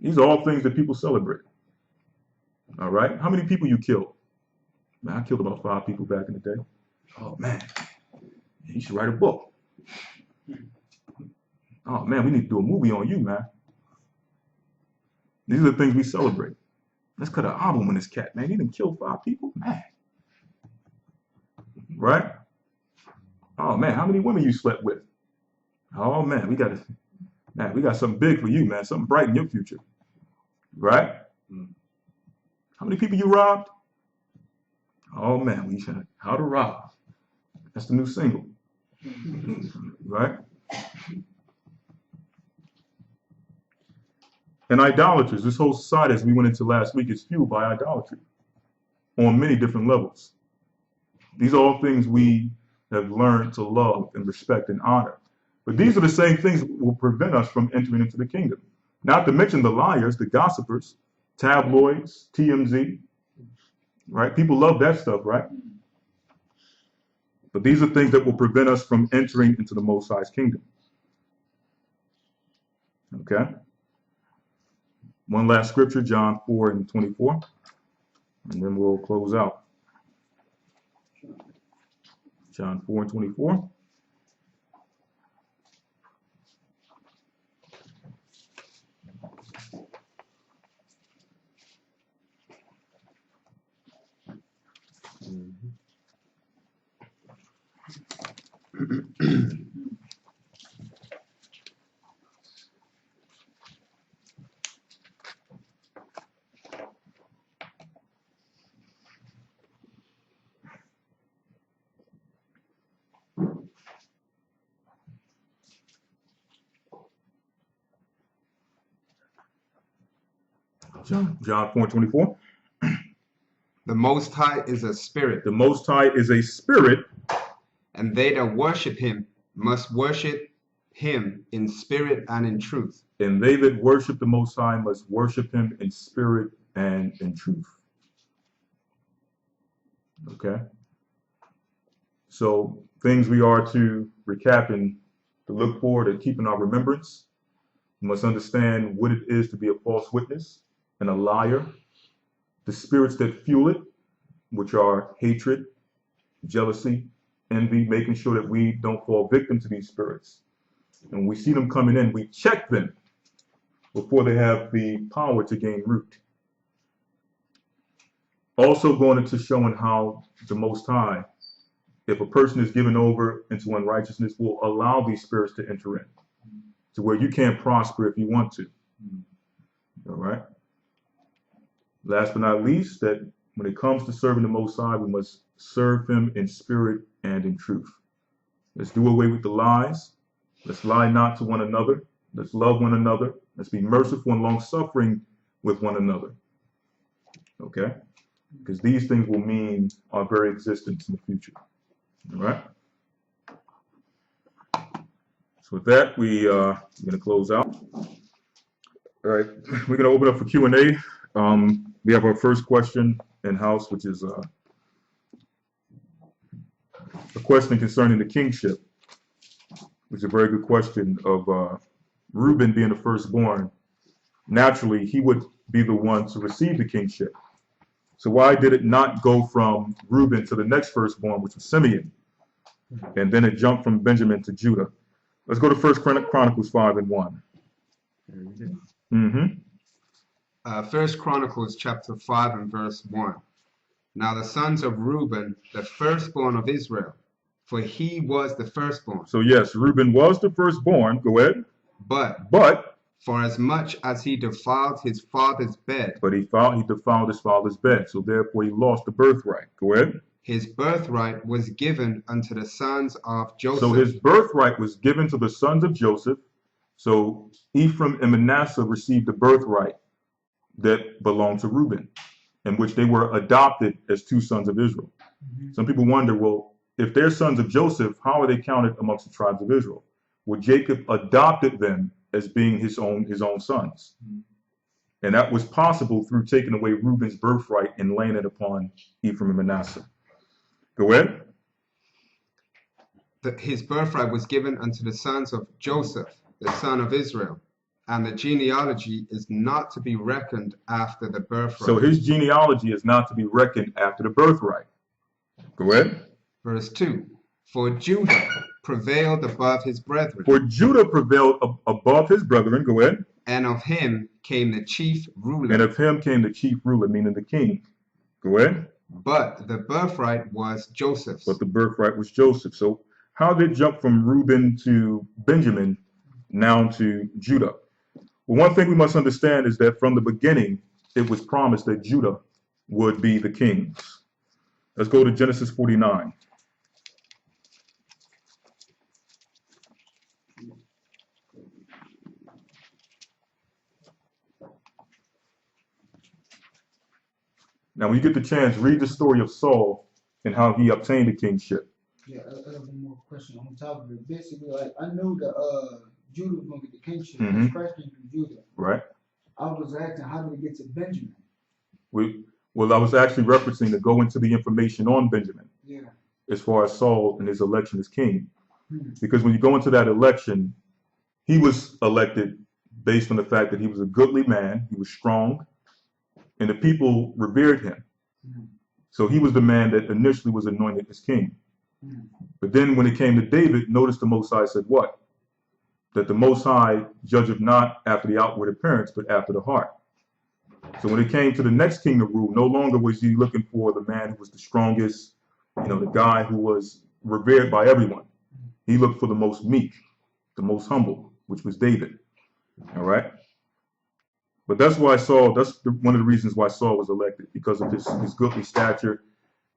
These are all things that people celebrate. All right? How many people you killed? Man, I killed about 5 people back in the day. Oh, man. You should write a book. Oh, man, we need to do a movie on you, man. These are the things we celebrate. Let's cut an album on this cat, man. He done killed 5 people? Man. Right? Oh, man, how many women you slept with? Oh, man, we got something big for you, man. Something bright in your future. Right? How many people you robbed? Oh, man, we should. How to Rob. That's the new single. Right? And idolaters, this whole society, as we went into last week, is fueled by idolatry on many different levels. These are all things we have learned to love and respect and honor. But these are the same things that will prevent us from entering into the kingdom. Not to mention the liars, the gossipers, tabloids, TMZ. Right? People love that stuff, right? But these are things that will prevent us from entering into the Most High's kingdom. Okay? One last scripture, John 4 and 24. And then we'll close out. John 4 and 24. John 4 and 24. The Most High is a spirit. The Most High is a spirit. And they that worship him must worship him in spirit and in truth. And they that worship the Most High must worship him in spirit and in truth. Okay? So things we are to recap and to look for, to keep in our remembrance. We must understand what it is to be a false witness and a liar. The spirits that fuel it, which are hatred, jealousy, envy, making sure that we don't fall victim to these spirits. And when we see them coming in, we check them before they have the power to gain root. Also going into showing how the Most High, if a person is given over into unrighteousness, will allow these spirits to enter in, to where you can't prosper if you want to. All right? Last but not least, that when it comes to serving the Most High, we must serve him in spirit and in truth. Let's do away with the lies. Let's lie not to one another. Let's love one another. Let's be merciful and long-suffering with one another. Okay? Because these things will mean our very existence in the future. All right? So with that, we're going to close out. All right, we're going to open up for Q&A. We have our first question in-house, which is a question concerning the kingship, which is a very good question of Reuben being the firstborn. Naturally, he would be the one to receive the kingship. So why did it not go from Reuben to the next firstborn, which was Simeon? And then it jumped from Benjamin to Judah. Let's go to 1 Chronicles 5:1. Mm-hmm. 1 Chronicles chapter 5 and verse 1. Now the sons of Reuben, the firstborn of Israel, for he was the firstborn. So yes, Reuben was the firstborn. Go ahead. But for as much as he defiled his father's bed. But he defiled his father's bed, so therefore he lost the birthright. Go ahead. His birthright was given unto the sons of Joseph. So his birthright was given to the sons of Joseph. So Ephraim and Manasseh received the birthright that belonged to Reuben, in which they were adopted as two sons of Israel. Some people wonder, well, if they're sons of Joseph, how are they counted amongst the tribes of Israel? Well, Jacob adopted them as being his own sons. And that was possible through taking away Reuben's birthright and laying it upon Ephraim and Manasseh. Go ahead. His birthright was given unto the sons of Joseph, the son of Israel, and the genealogy is not to be reckoned after the birthright. So his genealogy is not to be reckoned after the birthright. Go ahead. Verse 2. For Judah prevailed above his brethren. For Judah prevailed above his brethren. Go ahead. And of him came the chief ruler. And of him came the chief ruler, meaning the king. Go ahead. But the birthright was Joseph's. But the birthright was Joseph. So how did it jump from Reuben to Benjamin, now to Judah? Well, one thing we must understand is that from the beginning, it was promised that Judah would be the kings. Let's go to Genesis 49. Now, when you get the chance, read the story of Saul and how he obtained the kingship. Yeah, I have one more question on top of it. Basically, like, I knew that Judah was going to get the kingship. Christ came from Judah. Right. I was asking, how did it get to Benjamin? Well, I was actually referencing to go into the information on Benjamin. Yeah. As far as Saul and his election as king. Because when you go into that election, he was elected based on the fact that he was a goodly man, he was strong, and the people revered him. So he was the man that initially was anointed as king. But then when it came to David, notice the Most High said what? That the Most High judgeth not after the outward appearance, but after the heart. So when it came to the next king to rule, no longer was he looking for the man who was the strongest, the guy who was revered by everyone. He looked for the most meek, the most humble, which was David. All right. But that's why Saul, one of the reasons why Saul was elected, because of his goodly stature.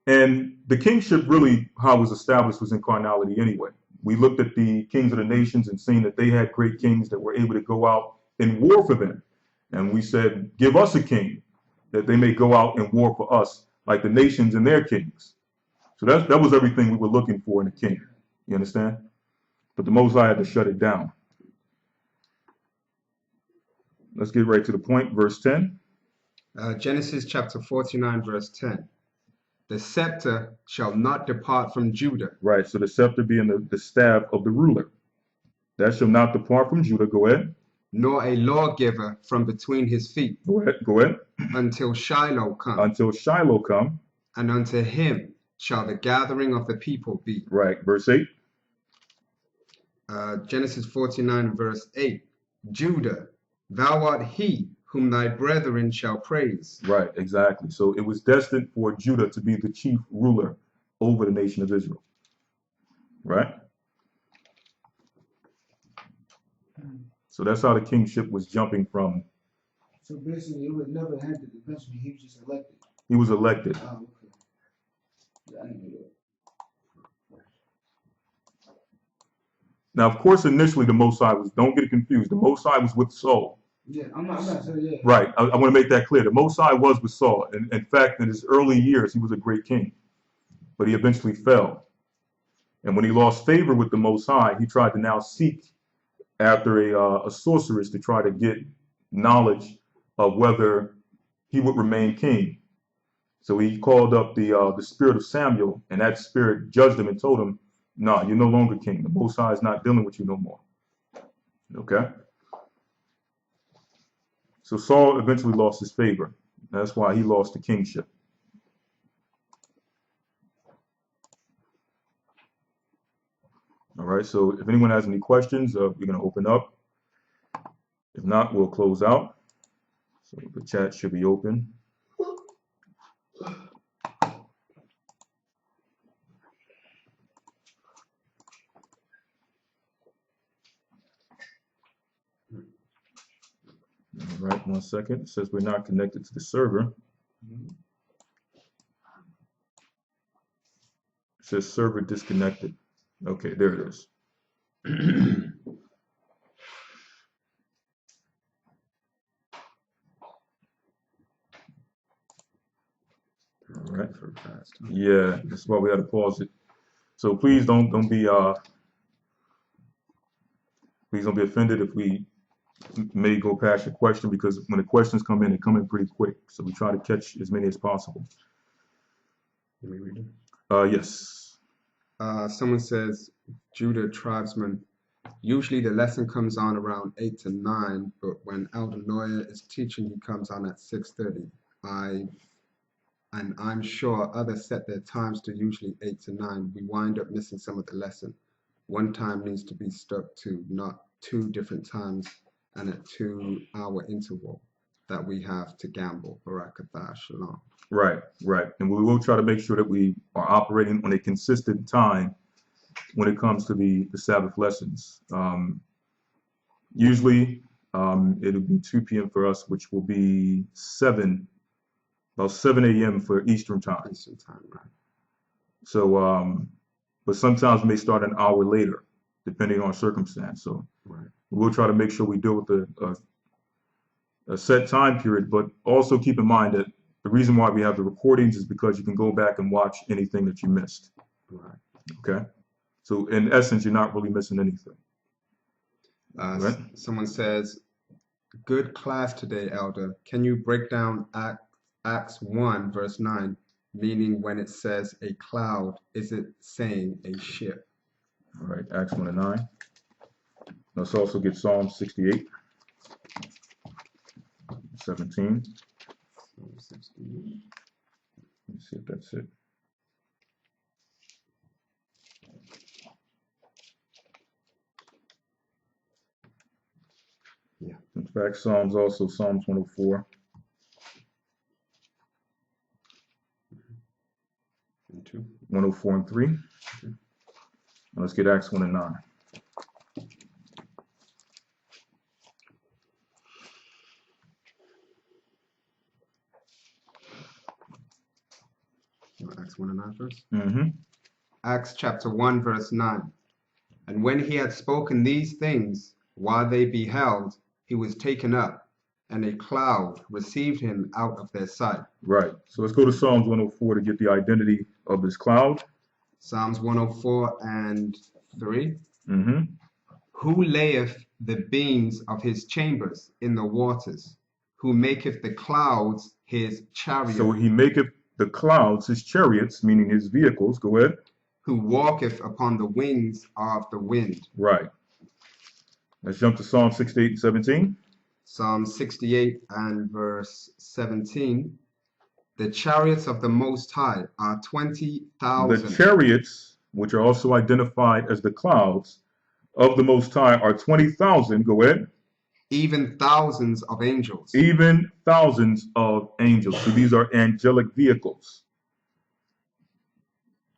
And the kingship really, how it was established, was in carnality anyway. We looked at the kings of the nations and seen that they had great kings that were able to go out and war for them. And we said, give us a king that they may go out and war for us, like the nations and their kings. So that was everything we were looking for in a king. You understand? But the Most High had to shut it down. Let's get right to the point. Verse 10. Genesis chapter 49, verse 10. The scepter shall not depart from Judah. Right. So the scepter being the staff of the ruler. That shall not depart from Judah. Go ahead. Nor a lawgiver from between his feet. Go ahead. Go ahead. Until Shiloh come. Until Shiloh come. And unto him shall the gathering of the people be. Right. Verse 8. Genesis 49, verse 8. Judah, thou art he whom thy brethren shall praise. Right, exactly. So it was destined for Judah to be the chief ruler over the nation of Israel. Right? So that's how the kingship was jumping from. So basically, it was never handed eventually. He was just elected. He was elected. Oh, okay. Yeah, I didn't know that. Now, of course, initially the Most High was, don't get it confused, the Most High was with Saul. Yeah, I'm not saying, yeah. Right, I want to make that clear. The Most High was with Saul. And in fact, in his early years, he was a great king. But he eventually fell. And when he lost favor with the Most High, he tried to now seek after a sorceress to try to get knowledge of whether he would remain king. So he called up the spirit of Samuel, and that spirit judged him and told him, no, you're no longer king. The Most High is not dealing with you no more. Okay? So Saul eventually lost his favor. That's why he lost the kingship. All right, so if anyone has any questions, we're going to open up. If not, we'll close out. So the chat should be open. All right, 1 second. It says we're not connected to the server. It says server disconnected. Okay, there it is. All right. Yeah, that's why we had to pause it. So please don't be offended if we may go past your question, because when the questions come in, they come in pretty quick. So we try to catch as many as possible. Let me read it. Yes. Someone says, Judah tribesman. Usually the lesson comes on around 8 to 9, but when Elder Lawya is teaching, he comes on at 6:30. I'm sure others set their times to usually 8 to 9. We wind up missing some of the lesson. One time needs to be stuck to, not 2 different times and a 2-hour interval that we have to gamble. Barakatah, shalom. Right, right. And we will try to make sure that we are operating on a consistent time when it comes to the Sabbath lessons. Usually it'll be 2 p.m. for us, which will be about 7 a.m. for Eastern time. Eastern time, right. So, but sometimes we may start an hour later, depending on circumstance. So right. We'll try to make sure we deal with a set time period, but also keep in mind that the reason why we have the recordings is because you can go back and watch anything that you missed. Right. Okay. So in essence, you're not really missing anything. Right? Someone says, good class today, Elder. Can you break down Acts 1, verse 9, meaning when it says a cloud, is it saying a ship? All right, Acts 1 and 9. Let's also get Psalm 68, 17. Let's see if that's it. Yeah. In fact, Psalms 104. And 2. 104 and 3. Okay. Now let's get Acts 1 and 9. Acts 1 and 9 first? Mm-hmm. Acts chapter 1, verse 9. And when he had spoken these things, while they beheld, he was taken up, and a cloud received him out of their sight. Right. So let's go to Psalms 104 to get the identity of his cloud. Psalms 104 and 3. Mm-hmm. Who layeth the beams of his chambers in the waters? Who maketh the clouds his chariot? So he maketh the clouds his chariots, meaning his vehicles. Go ahead. Who walketh upon the wings of the wind? Right. Let's jump to Psalm 68 and 17. Psalm 68 and verse 17. The chariots of the Most High are 20,000. The chariots, which are also identified as the clouds of the Most High, are 20,000. Go ahead. Even thousands of angels. Even thousands of angels. So these are angelic vehicles.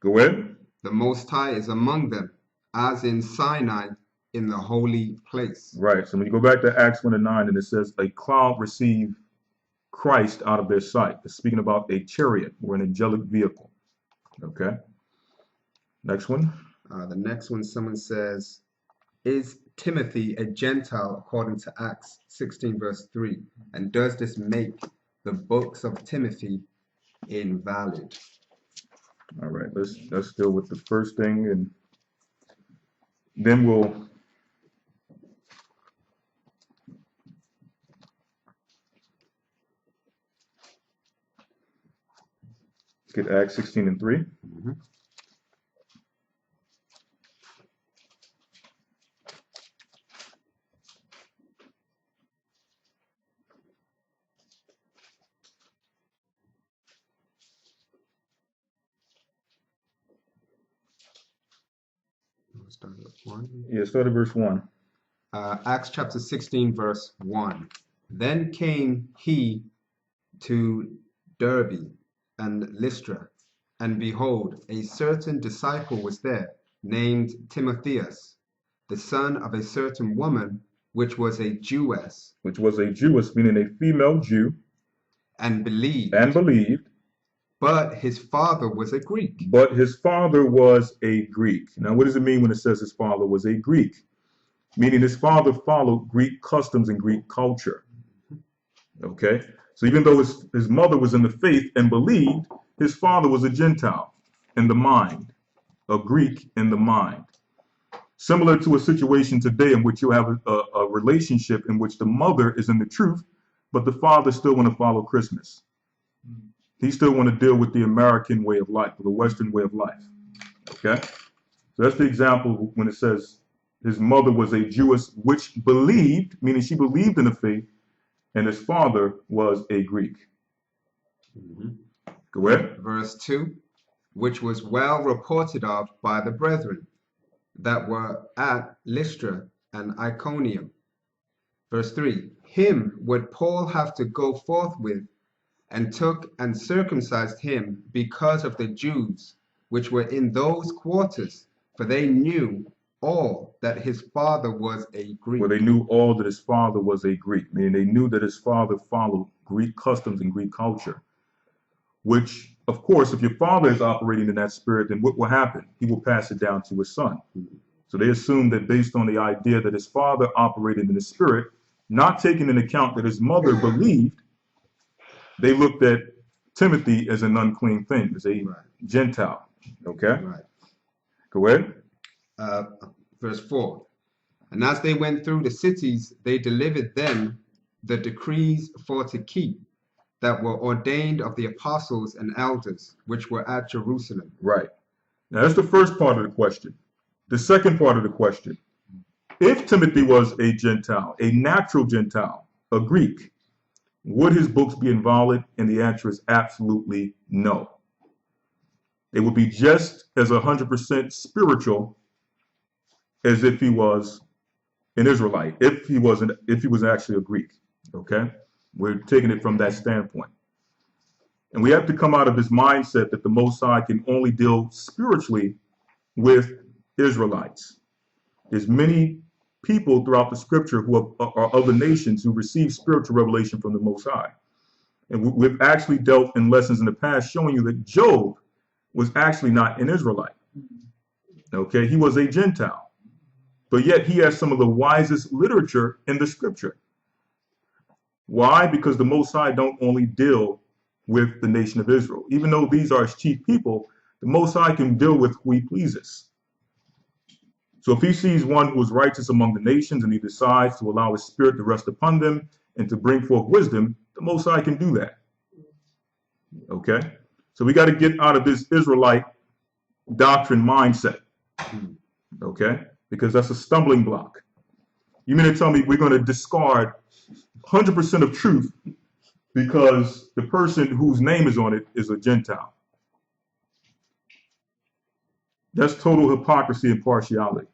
Go ahead. The Most High is among them, as in Sinai in the holy place. Right. So when you go back to Acts 1 and 9, and it says a cloud received Christ out of their sight. It's speaking about a chariot or an angelic vehicle. Okay. Next one. The next one, someone says, is Timothy a Gentile according to Acts 16 verse 3? And does this make the books of Timothy invalid? All right. Let's deal with the first thing, and then we'll get Acts 16 and 3. Mm-hmm. Start at 1. Yeah, start at verse 1. Acts chapter 16 verse 1. Then came he to Derbe and Lystra, and behold, a certain disciple was there, named Timotheus, the son of a certain woman, which was a Jewess, Meaning a female Jew, and believed. But his father was a Greek. But his father was a Greek. Now, what does it mean when it says his father was a Greek? Meaning his father followed Greek customs and Greek culture. Okay? So even though his mother was in the faith and believed, his father was a Gentile in the mind, a Greek in the mind. Similar to a situation today in which you have a relationship in which the mother is in the truth, but the father still want to follow Christmas. He still want to deal with the American way of life, or the Western way of life. Okay? So that's the example when it says his mother was a Jewess which believed, meaning she believed in the faith, and his father was a Greek. Mm-hmm. Go ahead. Verse 2, which was well reported of by the brethren that were at Lystra and Iconium. Verse 3, him would Paul have to go forth with, and took and circumcised him because of the Jews which were in those quarters, for they knew all that his father was a Greek. Well, they knew all that his father was a Greek, meaning they knew that his father followed Greek customs and Greek culture, which, of course, if your father is operating in that spirit, then what will happen? He will pass it down to his son. So they assumed that based on the idea that his father operated in the spirit, not taking into account that his mother believed, they looked at Timothy as an unclean thing, as a Gentile. Okay? Right. Go ahead. Verse 4. And as they went through the cities, they delivered them the decrees for to keep that were ordained of the apostles and elders, which were at Jerusalem. Right. Now that's the first part of the question. The second part of the question. If Timothy was a Gentile, a natural Gentile, a Greek, would his books be invalid? And the answer is absolutely no. It would be just as 100% spiritual as if he was an Israelite, if he was actually a Greek. Okay? We're taking it from that standpoint. And we have to come out of this mindset that the Most High can only deal spiritually with Israelites. There's many people throughout the scripture who are other nations who receive spiritual revelation from the Most High. And we've actually dealt in lessons in the past showing you that Job was actually not an Israelite. Okay, he was a Gentile. But yet he has some of the wisest literature in the scripture. Why? Because the Most High don't only deal with the nation of Israel. Even though these are his chief people, The Most High can deal with who he pleases. So if he sees one who is righteous among the nations and he decides to allow his spirit to rest upon them and to bring forth wisdom, the Most High can do that. Okay? So we got to get out of this Israelite doctrine mindset. Okay? Because that's a stumbling block. You mean to tell me we're going to discard 100% of truth because the person whose name is on it is a Gentile? That's total hypocrisy and partiality.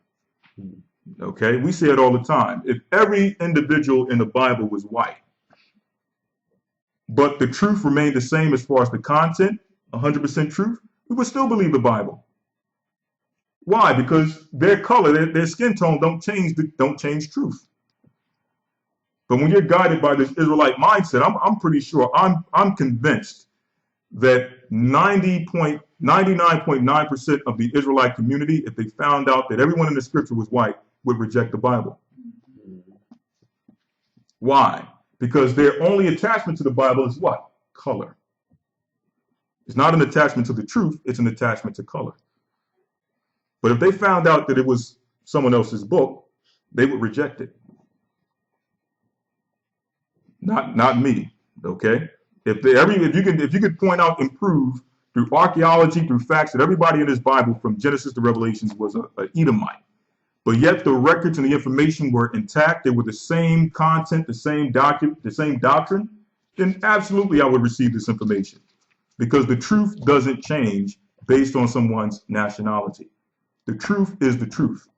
Okay? We say it all the time. If every individual in the Bible was white, but the truth remained the same as far as the content, 100% truth, we would still believe the Bible. Why? Because their color, their skin tone don't change truth. But when you're guided by this Israelite mindset, I'm pretty sure, I'm convinced that 99.9% of the Israelite community, if they found out that everyone in the scripture was white, would reject the Bible. Why? Because their only attachment to the Bible is what? Color. It's not an attachment to the truth, it's an attachment to color. But if they found out that it was someone else's book, they would reject it. Not me, okay? If you could point out and prove through archaeology, through facts, that everybody in this Bible from Genesis to Revelations was an Edomite, but yet the records and the information were intact, they were the same content, the same doctrine, then absolutely I would receive this information, because the truth doesn't change based on someone's nationality. The truth is the truth.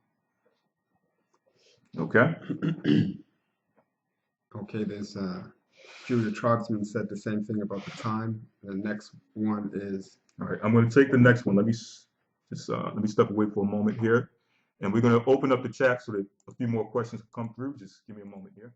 Okay? Okay, there's Judah Tribesman said the same thing about the time. The next one is... All right, I'm going to take the next one. Let me step away for a moment here. And we're going to open up the chat so that a few more questions can come through. Just give me a moment here.